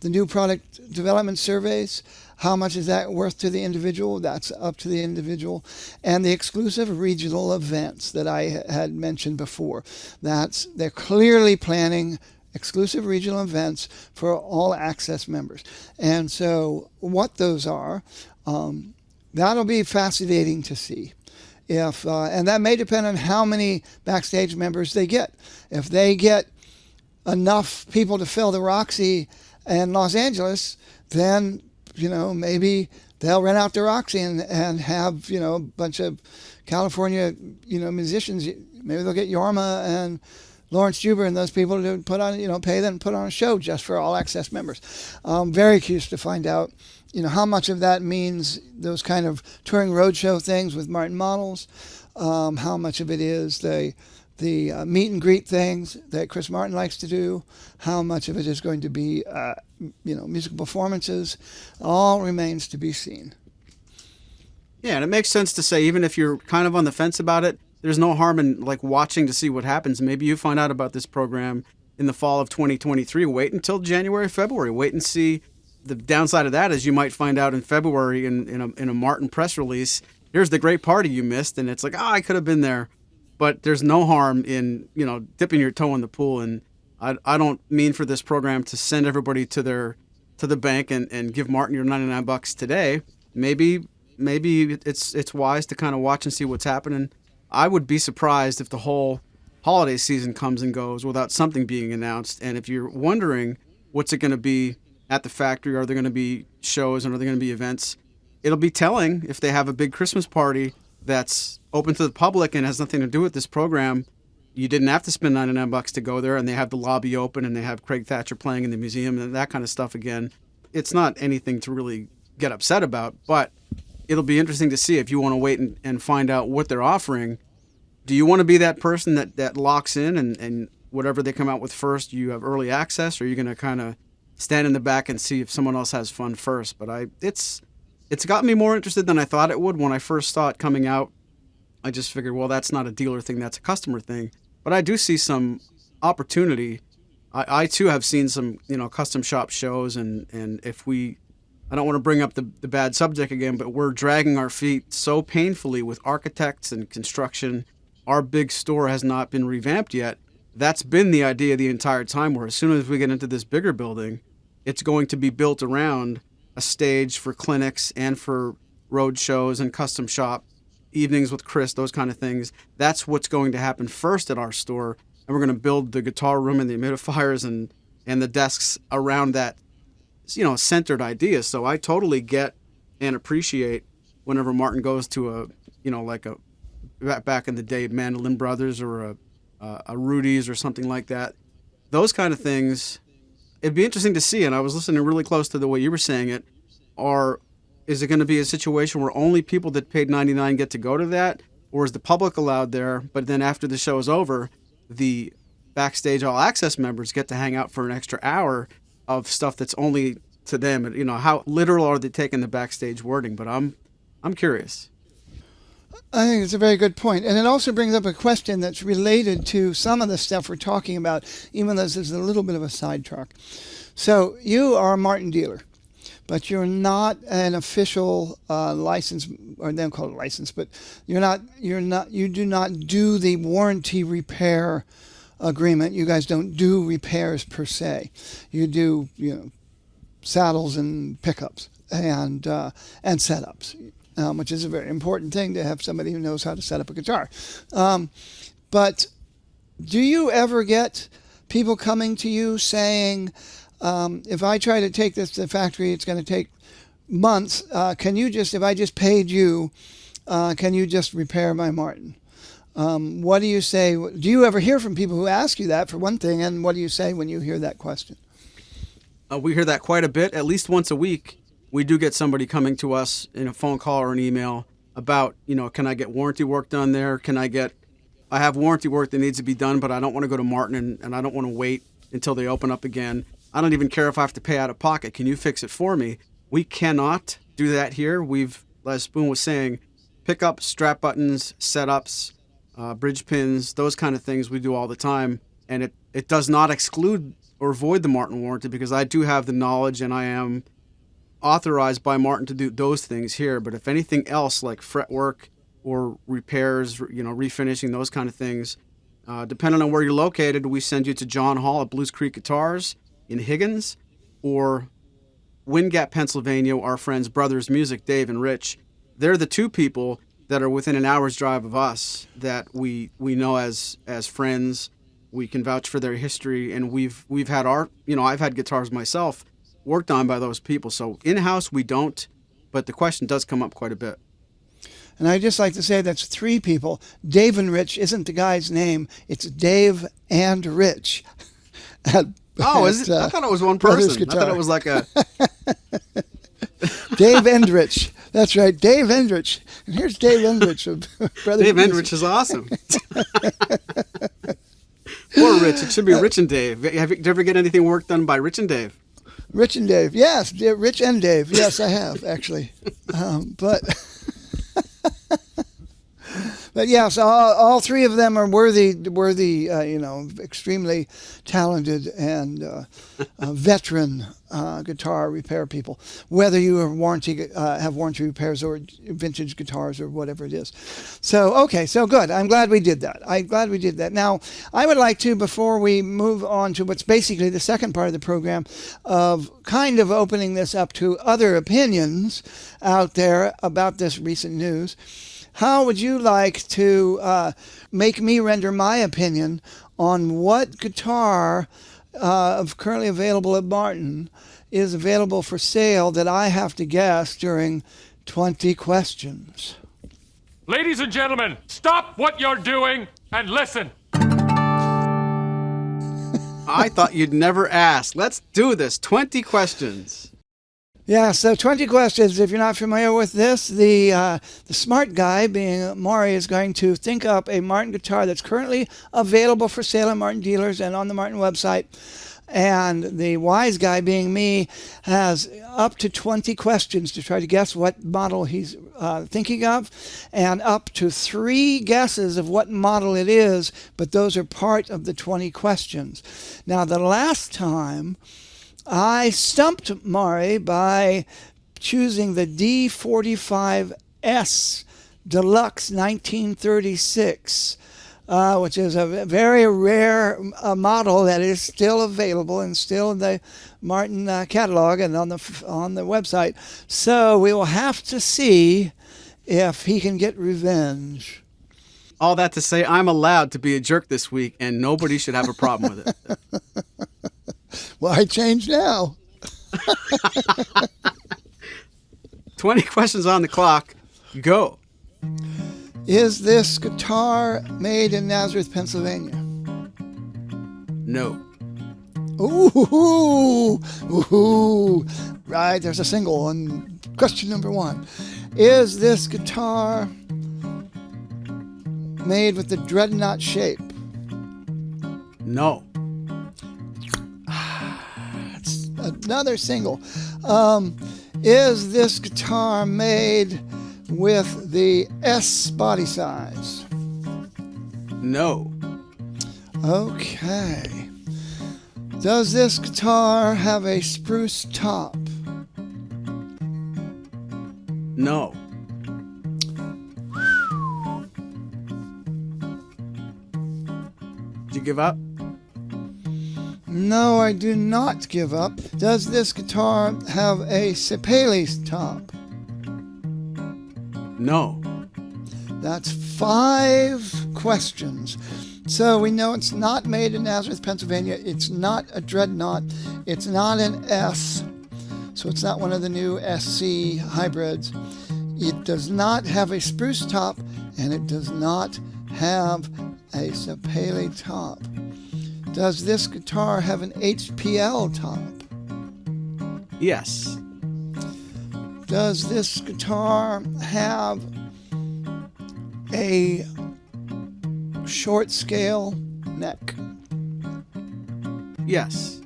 Speaker 2: The new product development surveys, how much is that worth to the individual? That's up to the individual. And the exclusive regional events that I had mentioned before. They're clearly planning exclusive regional events for all access members. And so what those are, that'll be fascinating to see. And that may depend on how many Backstage members they get. If they get enough people to fill the Roxy in Los Angeles, then, maybe they'll rent out the Roxy and have, a bunch of California, musicians. Maybe they'll get Yorma and Lawrence Juber and those people to put on, pay them to put on a show just for all access members. Very curious to find out, how much of that means those kind of touring roadshow things with Martin models, how much of it is the meet and greet things that Chris Martin likes to do, how much of it is going to be, musical performances, all remains to be seen.
Speaker 1: Yeah, and it makes sense to say, even if you're kind of on the fence about it, there's no harm in watching to see what happens. Maybe you find out about this program in the fall of 2023. Wait until January, February. Wait and see. The downside of that is you might find out in February in a Martin press release, here's the great party you missed, and it's like, I could have been there. But there's no harm in, dipping your toe in the pool. And I don't mean for this program to send everybody to the bank and give Martin your $99 today. Maybe it's wise to kind of watch and see what's happening. I would be surprised if the whole holiday season comes and goes without something being announced. And if you're wondering what's it going to be at the factory, are there going to be shows and are there going to be events, it'll be telling if they have a big Christmas party that's open to the public and has nothing to do with this program. You didn't have to spend $99 to go there, and they have the lobby open and they have Craig Thatcher playing in the museum and that kind of stuff again. It's not anything to really get upset about, but it'll be interesting to see if you want to wait and find out what they're offering. Do you want to be that person that locks in and whatever they come out with first, you have early access, or are you going to kind of stand in the back and see if someone else has fun first? But it's got me more interested than I thought it would. When I first saw it coming out, I just figured, well, that's not a dealer thing, that's a customer thing. But I do see some opportunity. I too have seen some, custom shop shows, and if I don't want to bring up the bad subject again, but we're dragging our feet so painfully with architects and construction. Our big store has not been revamped yet. That's been the idea the entire time, where as soon as we get into this bigger building, it's going to be built around a stage for clinics and for road shows and custom shop, evenings with Chris, those kind of things. That's what's going to happen first at our store. And we're going to build the guitar room and the humidifiers and the desks around that, centered idea. So I totally get and appreciate whenever Martin goes to back in the day, Mandolin Brothers or a Rudy's or something like that. Those kind of things, it'd be interesting to see. And I was listening really close to the way you were saying it. Is it going to be a situation where only people that paid $99 get to go to that? Or is the public allowed there, but then after the show is over, the Backstage All Access members get to hang out for an extra hour of stuff that's only to them? And, how literal are they taking the Backstage wording? But I'm curious.
Speaker 2: I think it's a very good point. And it also brings up a question that's related to some of the stuff we're talking about, even though this is a little bit of a sidetrack. So you are a Martin dealer, but you're not an official license, or they don't call it license, but you do not do the warranty repair agreement. You guys don't do repairs per se. You do, saddles and pickups and setups, which is a very important thing to have somebody who knows how to set up a guitar. But do you ever get people coming to you saying, if I try to take this to the factory, it's going to take months. If I just paid you, can you just repair my Martin? What do you say? Do you ever hear from people who ask you that, for one thing? And what do you say when you hear that question?
Speaker 1: We hear that quite a bit. At least once a week, we do get somebody coming to us in a phone call or an email about, can I get warranty work done there? I have warranty work that needs to be done, but I don't want to go to Martin and I don't want to wait until they open up again. I don't even care if I have to pay out of pocket. Can you fix it for me? We cannot do that here. As Spoon was saying, pick up strap buttons, setups, bridge pins, those kind of things we do all the time. And it does not exclude or void the Martin warranty because I do have the knowledge and I am authorized by Martin to do those things here. But if anything else like fretwork or repairs, refinishing, those kind of things, depending on where you're located, we send you to John Hall at Blues Creek Guitars in Higgins, or Wind Gap, Pennsylvania, our friends Brothers Music, Dave and Rich. They're the two people that are within an hour's drive of us that we know as friends. We can vouch for their history, and we've had I've had guitars myself worked on by those people. So in-house we don't, but the question does come up quite a bit.
Speaker 2: And I'd just like to say that's three people. Dave and Rich isn't the guy's name. It's Dave and Rich.
Speaker 1: Is it? I thought it was one person. I thought it was like a...
Speaker 2: Dave Endrich. That's right, Dave Endrich. And here's Dave Endrich of Brothers
Speaker 1: Dave
Speaker 2: Music.
Speaker 1: Endrich is awesome. Or Rich. It should be Rich and Dave. Did you ever get anything work done by Rich and Dave?
Speaker 2: Rich and Dave. Yes, Rich and Dave. Yes, I have, actually. But yes, all three of them are worthy, extremely talented and veteran guitar repair people. Whether you are have warranty repairs or vintage guitars or whatever it is. So good. I'm glad we did that. Now, I would like to, before we move on to what's basically the second part of the program, of kind of opening this up to other opinions out there about this recent news. How would you like to make me render my opinion on what guitar currently available at Martin is available for sale that I have to guess during 20 questions?
Speaker 3: Ladies and gentlemen, stop what you're doing and listen.
Speaker 1: I thought you'd never ask. Let's do this. 20 questions.
Speaker 2: Yeah, so 20 questions. If you're not familiar with this, the smart guy, being Maury, is going to think up a Martin guitar that's currently available for sale at Martin dealers and on the Martin website. And the wise guy, being me, has up to 20 questions to try to guess what model he's thinking of, and up to 3 guesses of what model it is, but those are part of the 20 questions. Now, the last time I stumped Maury by choosing the D45S Deluxe 1936, which is a very rare model that is still available and still in the Martin catalog and on the website. So we will have to see if he can get revenge.
Speaker 1: All that to say, I'm allowed to be a jerk this week, and nobody should have a problem with it.
Speaker 2: Well, I changed now.
Speaker 1: 20 questions on the clock. Go.
Speaker 2: Is this guitar made in Nazareth, Pennsylvania?
Speaker 1: No.
Speaker 2: Ooh. Right, there's a single on question number 1. Is this guitar made with the dreadnought shape?
Speaker 1: No.
Speaker 2: Another single. Is this guitar made with the S body size?
Speaker 1: No.
Speaker 2: Okay. Does this guitar have a spruce top?
Speaker 1: No. Did you give up?
Speaker 2: No, I do not give up. Does this guitar have a Sipales top?
Speaker 1: No.
Speaker 2: That's 5 questions. So we know it's not made in Nazareth, Pennsylvania. It's not a dreadnought. It's not an S. So it's not one of the new SC hybrids. It does not have a spruce top, and it does not have a Sipales top. Does this guitar have an HPL top?
Speaker 1: Yes.
Speaker 2: Does this guitar have a short scale neck?
Speaker 1: Yes.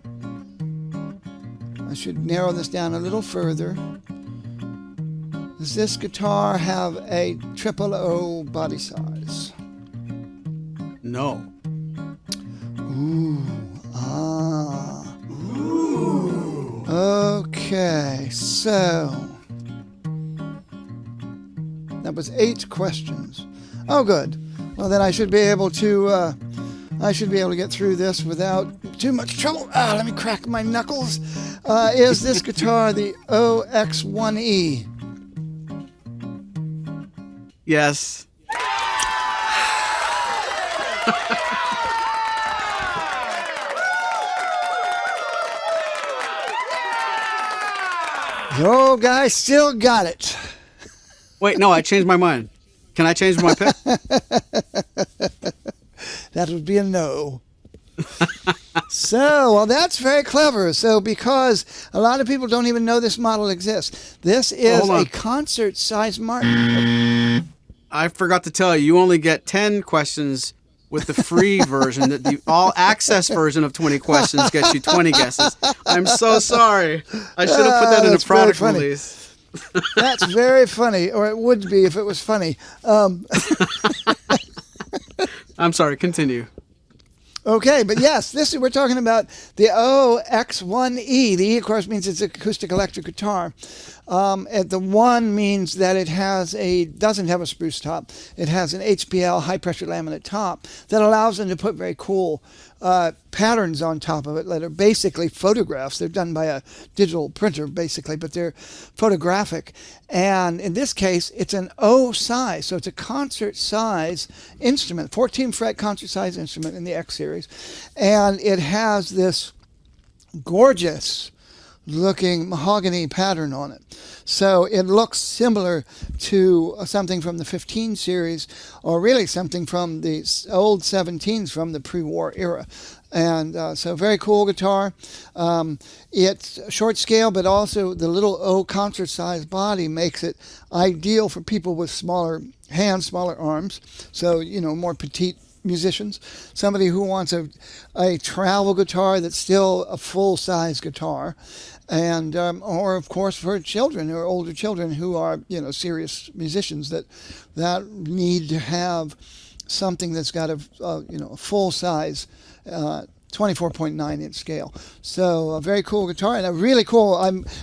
Speaker 2: I should narrow this down a little further. Does this guitar have a triple O body size?
Speaker 1: No.
Speaker 2: Ooh, ah. Okay, so that was 8 questions. Oh, good. Well, then I should be able to get through this without too much trouble. Let me crack my knuckles. Is this guitar the OX1E?
Speaker 1: Yes.
Speaker 2: The old guy still got it.
Speaker 1: Wait, no, I changed my mind. Can I change my pick?
Speaker 2: That would be a no. So, well, that's very clever. So, because a lot of people don't even know this model exists, this is a concert-sized Martin.
Speaker 1: I forgot to tell you, you only get 10 questions with the free version. The all-access version of 20 questions gets you 20 guesses. I'm so sorry. I should have put that in a product release.
Speaker 2: That's very funny, or it would be if it was funny.
Speaker 1: I'm sorry, continue.
Speaker 2: Okay, but yes, we're talking about the OX1E. The E, of course, means it's acoustic electric guitar. And the 1 means that it doesn't have a spruce top. It has an HPL, high-pressure laminate top, that allows them to put very cool patterns on top of it that are basically photographs. They're done by a digital printer, basically, but they're photographic. And in this case, it's an O size, so it's a concert-size instrument, 14-fret concert-size instrument in the X series. And it has this gorgeous looking mahogany pattern on it. So it looks similar to something from the 15 series, or really something from the old 17s from the pre-war era. And so very cool guitar. It's short scale, but also the little O concert size body makes it ideal for people with smaller hands, smaller arms. So, more petite musicians. Somebody who wants a travel guitar that's still a full-size guitar. And or of course for children or older children who are serious musicians that need to have something that's got a full size 24.9 inch scale. So a very cool guitar and a really cool.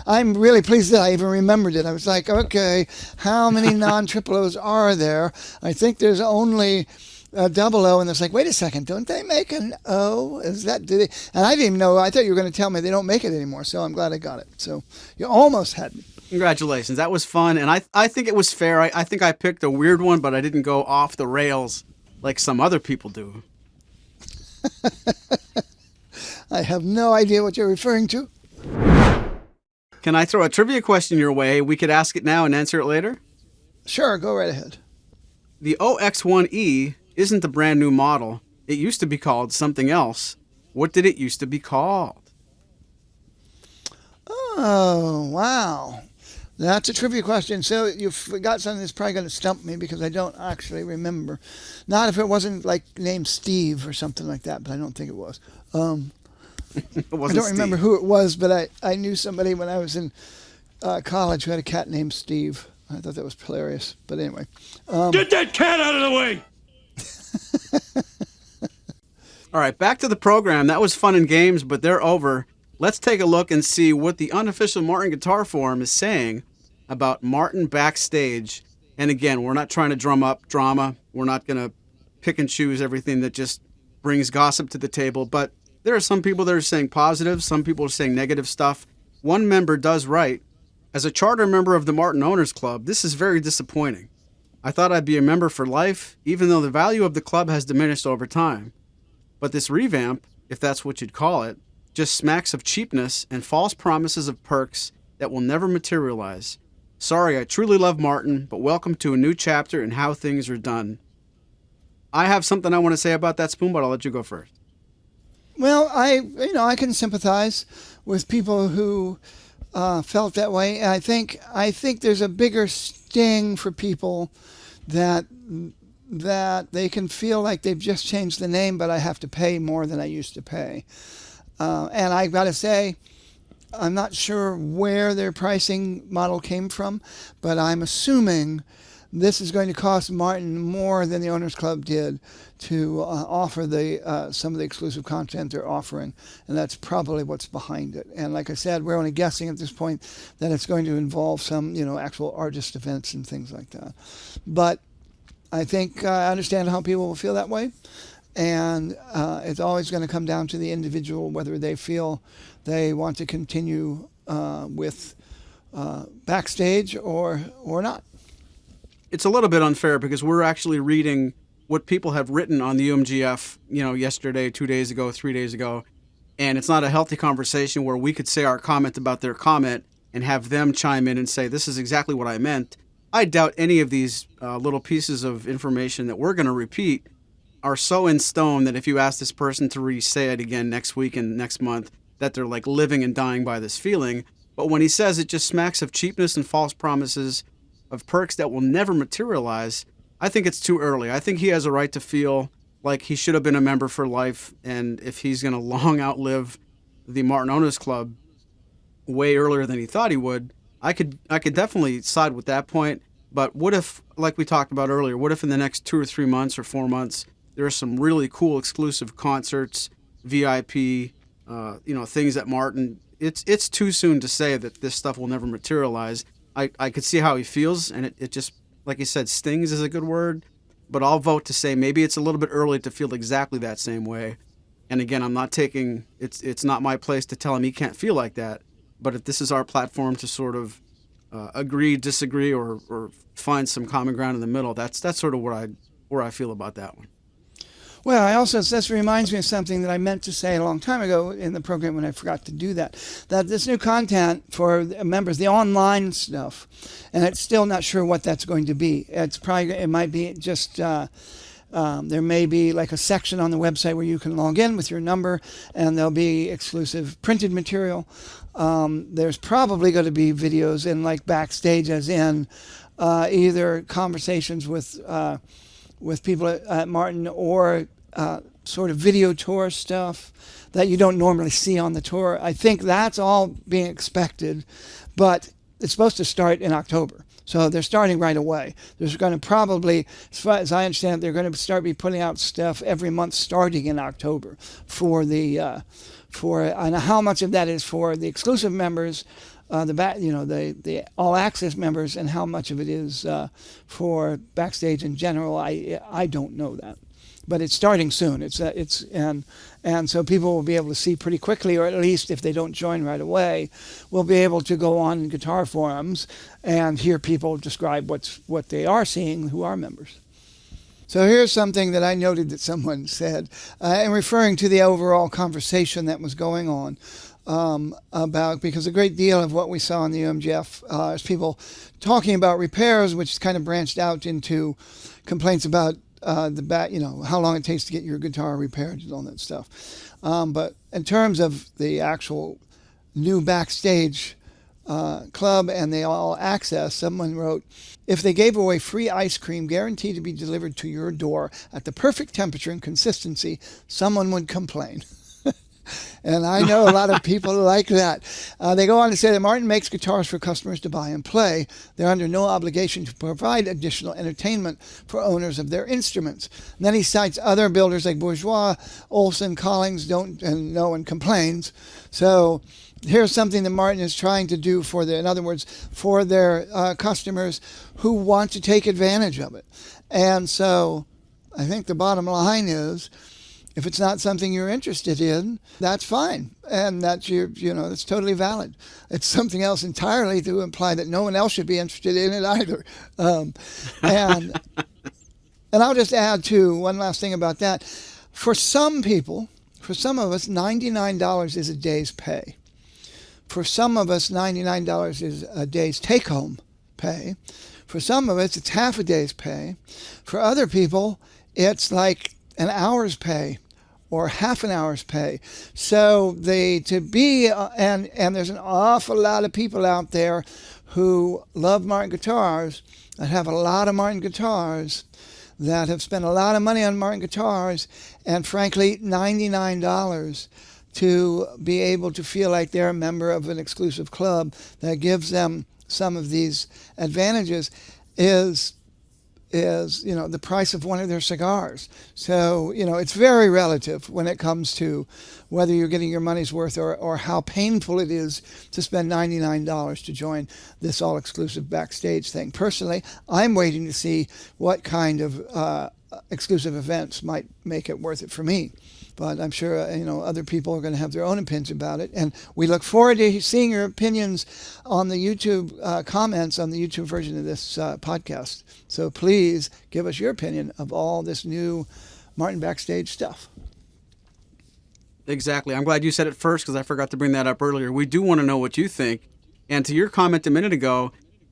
Speaker 2: I'm really pleased that I even remembered it. I was like, okay, how many non-triple O's are there? I think there's only a double O, and it's like, wait a second, don't they make an O? Do they? And I didn't even know. I thought you were going to tell me they don't make it anymore. So I'm glad I got it. So you almost had me.
Speaker 1: Congratulations, that was fun, and I think it was fair. I think I picked a weird one, but I didn't go off the rails like some other people do.
Speaker 2: I have no idea what you're referring to.
Speaker 1: Can I throw a trivia question your way? We could ask it now and answer it later.
Speaker 2: Sure, go right ahead.
Speaker 1: The OX1E isn't the brand new model. It used to be called something else. What did it used to be called?
Speaker 2: Oh, wow. That's a trivia question. So you forgot something that's probably going to stump me because I don't actually remember. Not if it wasn't like named Steve or something like that, but I don't think it was.
Speaker 1: It wasn't
Speaker 2: I don't remember
Speaker 1: Steve.
Speaker 2: who it was, but I knew somebody when I was in college who had a cat named Steve. I thought that was hilarious. But anyway.
Speaker 4: Get that cat out of the way!
Speaker 1: All right, back to the program. That was fun and games, but they're over. Let's take a look and see what the unofficial Martin Guitar Forum is saying about Martin Backstage. And again, we're not trying to drum up drama. We're not going to pick and choose everything that just brings gossip to the table. But there are some people that are saying positive. Some people are saying negative stuff. One member does write, as a charter member of the Martin Owners Club, this is very disappointing. I thought I'd be a member for life, even though the value of the club has diminished over time. But this revamp, if that's what you'd call it, just smacks of cheapness and false promises of perks that will never materialize. Sorry, I truly love Martin, but welcome to a new chapter in how things are done. I have something I want to say about that, Spoon, but I'll let you go first.
Speaker 2: Well, I can sympathize with people who felt that way. And I think there's a bigger sting for people that they can feel like they've just changed the name, but I have to pay more than I used to pay. And I've got to say, I'm not sure where their pricing model came from, but I'm assuming this is going to cost Martin more than the Owners Club did to offer some of the exclusive content they're offering, and that's probably what's behind it. And like I said, we're only guessing at this point that it's going to involve some, actual artist events and things like that. But I think I understand how people will feel that way, and it's always going to come down to the individual whether they feel they want to continue with Backstage or not.
Speaker 1: It's a little bit unfair because we're actually reading what people have written on the UMGF, yesterday, 2 days ago, 3 days ago, and it's not a healthy conversation where we could say our comment about their comment and have them chime in and say, this is exactly what I meant. I doubt any of these little pieces of information that we're going to repeat are so in stone that if you ask this person to re-say it again next week and next month, that they're like living and dying by this feeling. But when he says it just smacks of cheapness and false promises of perks that will never materialize, I think it's too early. I think he has a right to feel like he should have been a member for life, and if he's going to long outlive the Martin Owners Club way earlier than he thought he would, I could definitely side with that point. But what if, like we talked about earlier, what if in the next 2 or 3 months or 4 months there are some really cool exclusive concerts, VIP, things that Martin. It's too soon to say that this stuff will never materialize. I could see how he feels, and it just, like you said, stings is a good word. But I'll vote to say maybe it's a little bit early to feel exactly that same way. And again, I'm not taking it's not my place to tell him he can't feel like that. But if this is our platform to sort of agree, disagree, or find some common ground in the middle, that's sort of where I feel about that one.
Speaker 2: Well, this reminds me of something that I meant to say a long time ago in the program when I forgot to do that this new content for members, the online stuff, and it's still not sure what that's going to be. It might be just, there may be like a section on the website where you can log in with your number, and there'll be exclusive printed material. There's probably going to be videos in like Backstage, as in either conversations with people at Martin or sort of video tour stuff that you don't normally see on the tour. I think that's all being expected, but it's supposed to start in October. So they're starting right away. There's going to probably, as far as I understand, they're going to be putting out stuff every month starting in October and how much of that is for the exclusive members, the all access members, and how much of it is for Backstage in general. I don't know that, but it's starting soon. And so people will be able to see pretty quickly, or at least if they don't join right away, will be able to go on guitar forums and hear people describe what they are seeing who are members. So here's something that I noted that someone said, in referring to the overall conversation that was going on. Because a great deal of what we saw in the UMGF is people talking about repairs, which kind of branched out into complaints about how long it takes to get your guitar repaired and all that stuff. But in terms of the actual new Backstage club and the all access, someone wrote, if they gave away free ice cream guaranteed to be delivered to your door at the perfect temperature and consistency, someone would complain. And I know a lot of people like that. They go on to say that Martin makes guitars for customers to buy and play. They're under no obligation to provide additional entertainment for owners of their instruments. And then he cites other builders like Bourgeois, Olson, Collings, and no one complains. So here's something that Martin is trying to do for their customers who want to take advantage of it. And so I think the bottom line is, if it's not something you're interested in, that's fine, and that's that's totally valid. It's something else entirely to imply that no one else should be interested in it either. And I'll just add too one last thing about that. For some people, for some of us, $99 is a day's pay. For some of us, $99 is a day's take-home pay. For some of us, it's half a day's pay. For other people, it's like an hour's pay or half an hour's pay. So and there's an awful lot of people out there who love Martin guitars, that have a lot of Martin guitars, that have spent a lot of money on Martin guitars, and frankly, $99 to be able to feel like they're a member of an exclusive club that gives them some of these advantages is is, the price of one of their cigars. So, it's very relative when it comes to whether you're getting your money's worth or how painful it is to spend $99 to join this all-exclusive Backstage thing. Personally, I'm waiting to see what kind of exclusive events might make it worth it for me. But I'm sure, other people are going to have their own opinions about it. And we look forward to seeing your opinions on the YouTube comments on the YouTube version of this podcast. So please give us your opinion of all this new Martin Backstage stuff.
Speaker 1: Exactly. I'm glad you said it first because I forgot to bring that up earlier. We do want to know what you think. And to your comment a minute ago,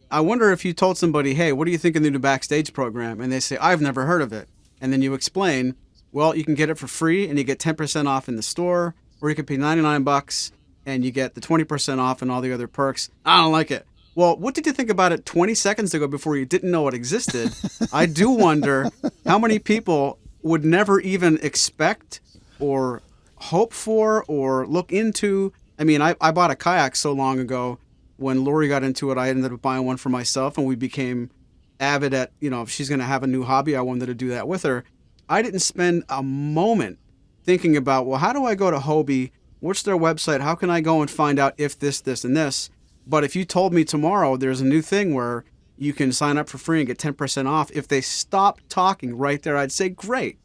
Speaker 1: I wonder if you told somebody, hey, what do you think of the new Backstage program? And they say, I've never heard of it. And then you explain, well, you can get it for free and you get 10% off in the store, or you can pay $99 and you get the 20% off and all the other perks. I don't like it. Well, what did you think about it 20 seconds ago before you didn't know it existed? I do wonder how many people would never even expect or hope for or look into. I mean, I bought a kayak so long ago. When Lori got into it, I ended up buying one for myself, and we became avid at, if she's going to have a new hobby, I wanted to do that with her. I didn't spend a moment thinking about, well, how do I go to Hobie? What's their website? How can I go and find out if this, and this? But if you told me tomorrow there's a new thing where you can sign up for free and get 10% off, if they stopped talking right there, I'd say great.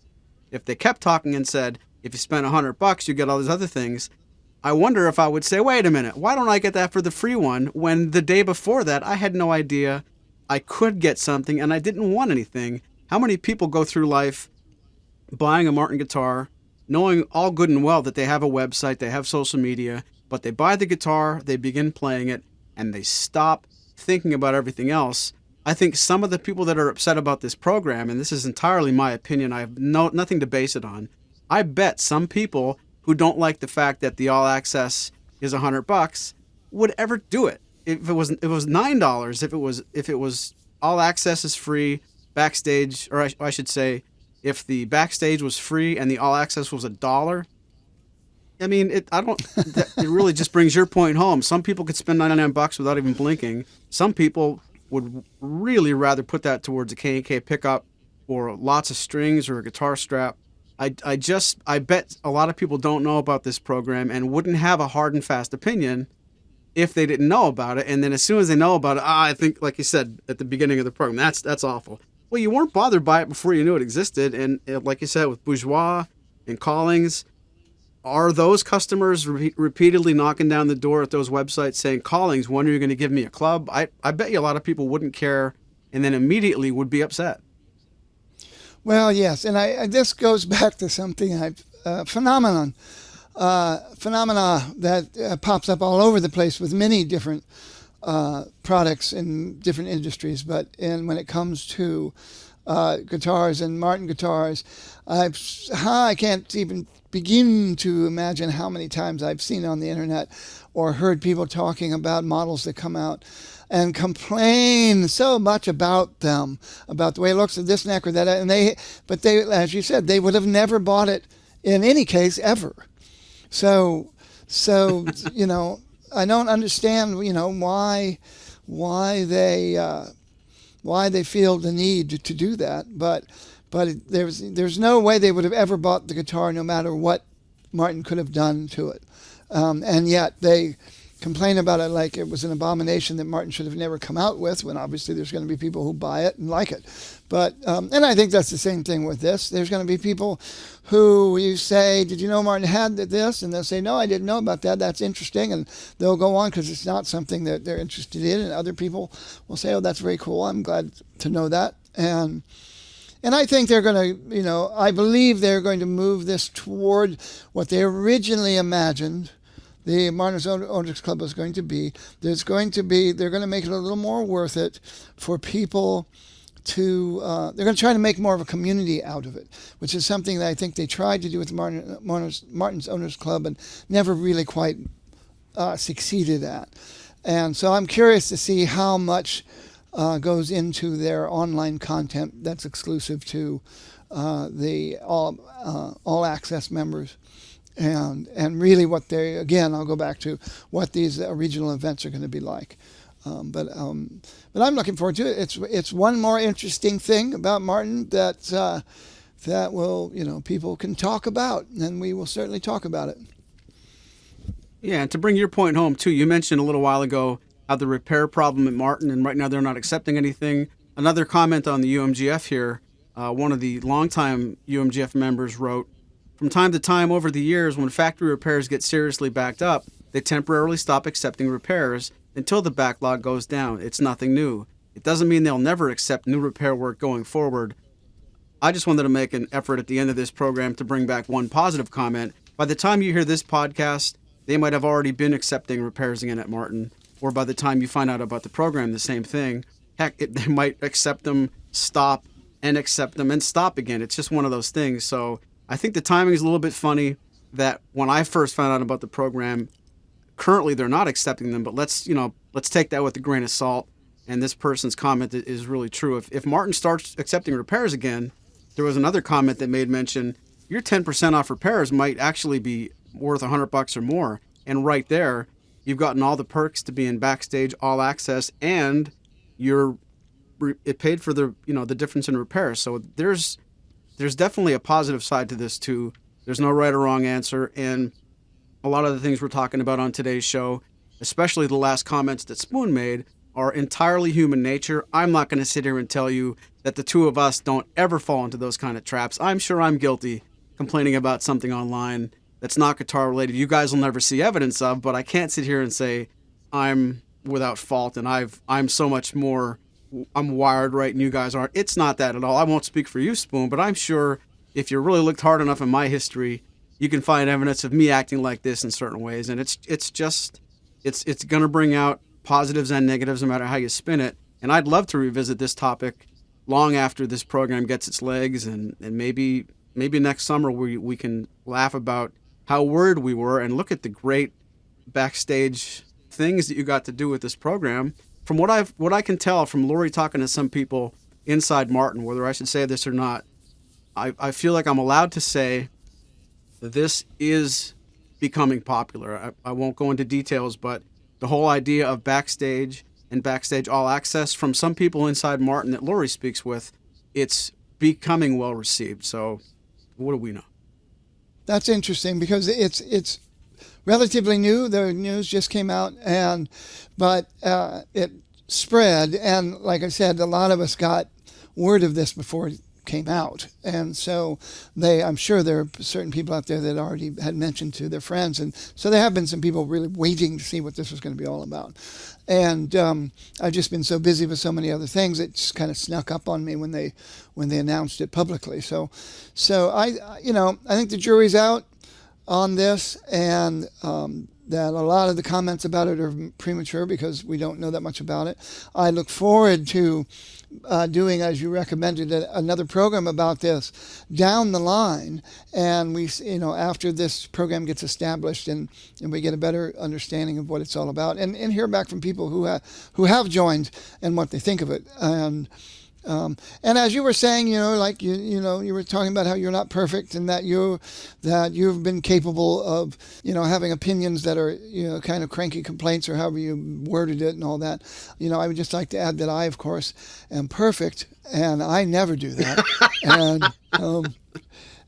Speaker 1: If they kept talking and said, if you spend $100, you get all these other things, I wonder if I would say, wait a minute, why don't I get that for the free one when the day before that I had no idea I could get something and I didn't want anything? How many people go through life buying a Martin guitar, knowing all good and well that they have a website, they have social media, but they buy the guitar, they begin playing it, and they stop thinking about everything else? I think some of the people that are upset about this program, and this is entirely my opinion, I have nothing to base it on, I bet some people who don't like the fact that the all access is $100 would ever do it. If it was $9, if it was all access is free, Backstage, or I should say, if the Backstage was free and the all access was $1, I mean, it really just brings your point home. Some people could spend $99 without even blinking. Some people would really rather put that towards a K&K pickup or lots of strings or a guitar strap. I bet a lot of people don't know about this program and wouldn't have a hard and fast opinion if they didn't know about it. And then as soon as they know about it, I think, like you said at the beginning of the program, that's awful. Well, you weren't bothered by it before you knew it existed. And like you said, with Bourgeois and Callings, are those customers repeatedly knocking down the door at those websites saying, Callings, when are you going to give me a club? I bet you a lot of people wouldn't care and then immediately would be upset.
Speaker 2: Well, yes, and this goes back to something phenomena that pops up all over the place with many different products in different industries. But when it comes to guitars and Martin guitars, I can't even begin to imagine how many times I've seen on the internet or heard people talking about models that come out and complain so much about them, about the way it looks at this neck or that, and they, as you said, they would have never bought it in any case ever. So I don't understand, why they feel the need to do that, but there's no way they would have ever bought the guitar, no matter what Martin could have done to it, and yet they complain about it like it was an abomination that Martin should have never come out with, when obviously there's going to be people who buy it and like it. But and I think that's the same thing with this. There's going to be people who you say, did you know Martin had this? And they'll say, no, I didn't know about that. That's interesting. And they'll go on because it's not something that they're interested in. And other people will say, oh, that's very cool. I'm glad to know that. And I think they're going to, I believe they're going to move this toward what they originally imagined the Martin's Owners Club is going to be. They're going to make it a little more worth it for people to, they're going to try to make more of a community out of it, which is something that I think they tried to do with Martin's Owners Club and never really quite succeeded at. And so I'm curious to see how much goes into their online content that's exclusive to the all access members. And really what I'll go back to what these regional events are going to be like. But I'm looking forward to it. It's one more interesting thing about Martin that will, people can talk about, and we will certainly talk about it.
Speaker 1: Yeah, and to bring your point home too, you mentioned a little while ago how the repair problem at Martin, and right now they're not accepting anything. Another comment on the UMGF here, one of the longtime UMGF members wrote, from time to time over the years when factory repairs get seriously backed up, they temporarily stop accepting repairs until the backlog goes down. It's nothing new. It doesn't mean they'll never accept new repair work going forward. I just wanted to make an effort at the end of this program to bring back one positive comment. By the time you hear this podcast, they might have already been accepting repairs again at Martin, or by the time you find out about the program, the same thing. Heck, they might accept them, stop, and accept them, and stop again. It's just one of those things. So I think the timing is a little bit funny that when I first found out about the program, currently they're not accepting them, but let's take that with a grain of salt. And this person's comment is really true. If Martin starts accepting repairs again, there was another comment that made mention, your 10% off repairs might actually be worth $100 or more. And right there, you've gotten all the perks to be in Backstage All Access, and it paid for the difference in repairs. So there's definitely a positive side to this too. There's no right or wrong answer, and a lot of the things we're talking about on today's show, especially the last comments that Spoon made, are entirely human nature. I'm not going to sit here and tell you that the two of us don't ever fall into those kind of traps. I'm sure I'm guilty complaining about something online that's not guitar related. You guys will never see evidence of, but I can't sit here and say I'm without fault and I'm so much more, I'm wired right and you guys aren't. It's not that at all. I won't speak for you, Spoon, but I'm sure if you really looked hard enough in my history, you can find evidence of me acting like this in certain ways. And it's going to bring out positives and negatives no matter how you spin it. And I'd love to revisit this topic long after this program gets its legs, and maybe next summer we can laugh about how worried we were and look at the great backstage things that you got to do with this program. From what I can tell from Lori talking to some people inside Martin, whether I should say this or not, I feel like I'm allowed to say that this is becoming popular. I won't go into details, but the whole idea of Backstage and Backstage All Access from some people inside Martin that Lori speaks with, it's becoming well received. So what do we know?
Speaker 2: That's interesting because it's relatively new. The news just came out, but it spread. And like I said, a lot of us got word of this before it came out. And so I'm sure there are certain people out there that already had mentioned to their friends. And so there have been some people really waiting to see what this was going to be all about. And I've just been so busy with so many other things, it just kind of snuck up on me when they announced it publicly. So I think the jury's out on this, and that a lot of the comments about it are premature because we don't know that much about it. I look forward to doing, as you recommended, another program about this down the line, and we, after this program gets established and we get a better understanding of what it's all about, and hear back from people who have joined and what they think of it. And as you were saying, you were talking about how you're not perfect and that you've been capable of, having opinions that are, kind of cranky complaints or however you worded it and all that. I would just like to add that I, of course, am perfect, and I never do that.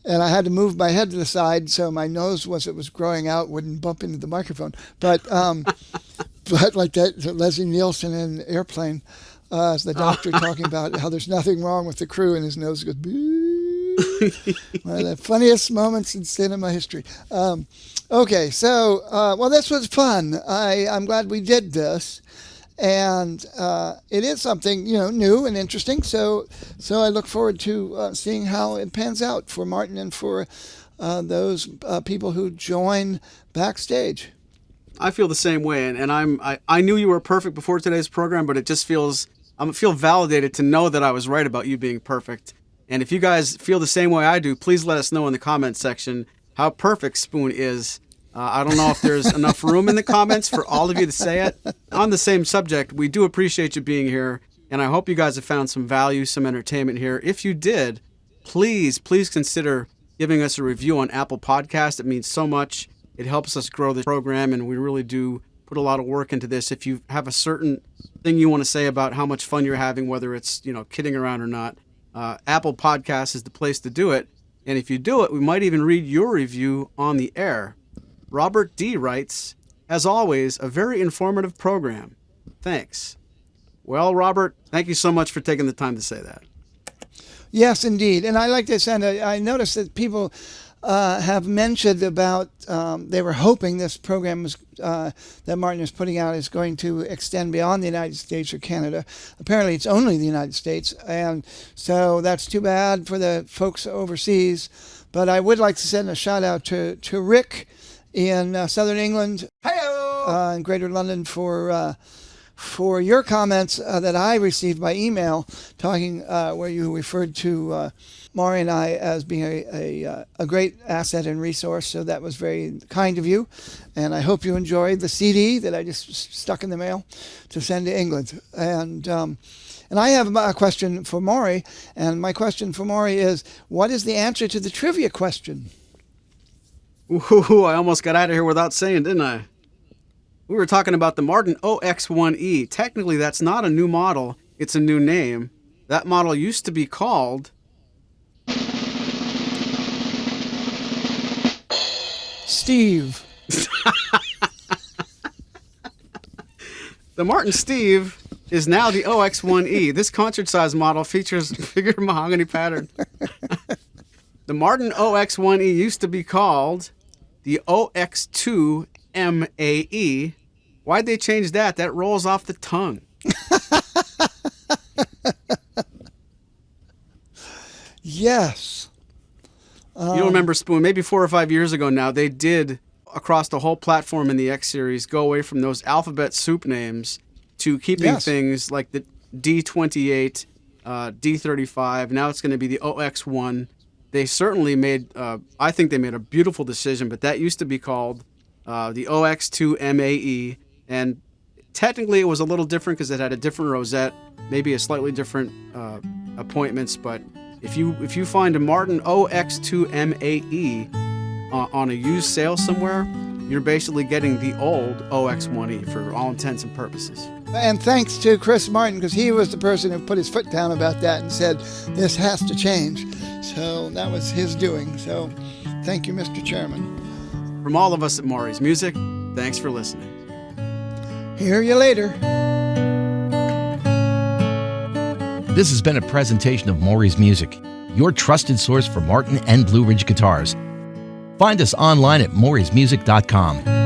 Speaker 2: And I had to move my head to the side so my nose, as it was growing out, wouldn't bump into the microphone. But like that Leslie Nielsen in Airplane. As the doctor talking about how there's nothing wrong with the crew, and his nose goes, boo. One of the funniest moments in cinema history. Okay, so, this was fun. I'm glad we did this. And it is something, new and interesting. So I look forward to seeing how it pans out for Martin and for those people who join Backstage.
Speaker 1: I feel the same way, and I knew you were perfect before today's program, but it just I feel validated to know that I was right about you being perfect. And if you guys feel the same way I do, please let us know in the comments section how perfect Spoon is. I don't know if there's enough room in the comments for all of you to say it. On the same subject, we do appreciate you being here, and I hope you guys have found some value, some entertainment here. If you did, please consider giving us a review on Apple Podcasts. It means so much. It helps us grow the program, and we really do put a lot of work into this. If you have a certain thing you want to say about how much fun you're having, whether it's, kidding around or not, Apple Podcasts is the place to do it. And if you do it, we might even read your review on the air. Robert D. writes, as always, a very informative program. Thanks. Well, Robert, thank you so much for taking the time to say that.
Speaker 2: Yes, indeed. And I like this, and I noticed that people have mentioned about they were hoping this program was, that Martin is putting out is going to extend beyond the United States or Canada. Apparently, it's only the United States, and so that's too bad for the folks overseas. But I would like to send a shout out to Rick in Southern England and Greater London for your comments that I received by email, talking where you referred to Maury and I as being a great asset and resource. So that was very kind of you, and I hope you enjoyed the CD that I just stuck in the mail to send to England. And I have a question for Maury, and my question for Maury is, what is the answer to the trivia question?
Speaker 1: Ooh, I almost got out of here without saying, didn't I? We were talking about the Martin OX1E. Technically, that's not a new model. It's a new name. That model used to be called...
Speaker 2: Steve.
Speaker 1: The Martin Steve is now the OX1E. This concert-size model features figured mahogany pattern. The Martin OX1E used to be called the OX2MAE. Why'd they change that? That rolls off the tongue.
Speaker 2: Yes.
Speaker 1: You remember, Spoon, maybe 4 or 5 years ago now, they did, across the whole platform in the X series, go away from those alphabet soup names to keeping things like the D28, D35. Now it's going to be the OX1. They certainly made, I think they made a beautiful decision, but that used to be called the OX2MAE. And technically it was a little different because it had a different rosette, maybe a slightly different appointments. But if you find a Martin OX2MAE on a used sale somewhere, you're basically getting the old OX1E for all intents and purposes.
Speaker 2: And thanks to Chris Martin, because he was the person who put his foot down about that and said, this has to change. So that was his doing. So thank you, Mr. Chairman.
Speaker 1: From all of us at Maury's Music, thanks for listening.
Speaker 2: Hear you later.
Speaker 5: This has been a presentation of Maury's Music, your trusted source for Martin and Blue Ridge guitars. Find us online at maurysmusic.com.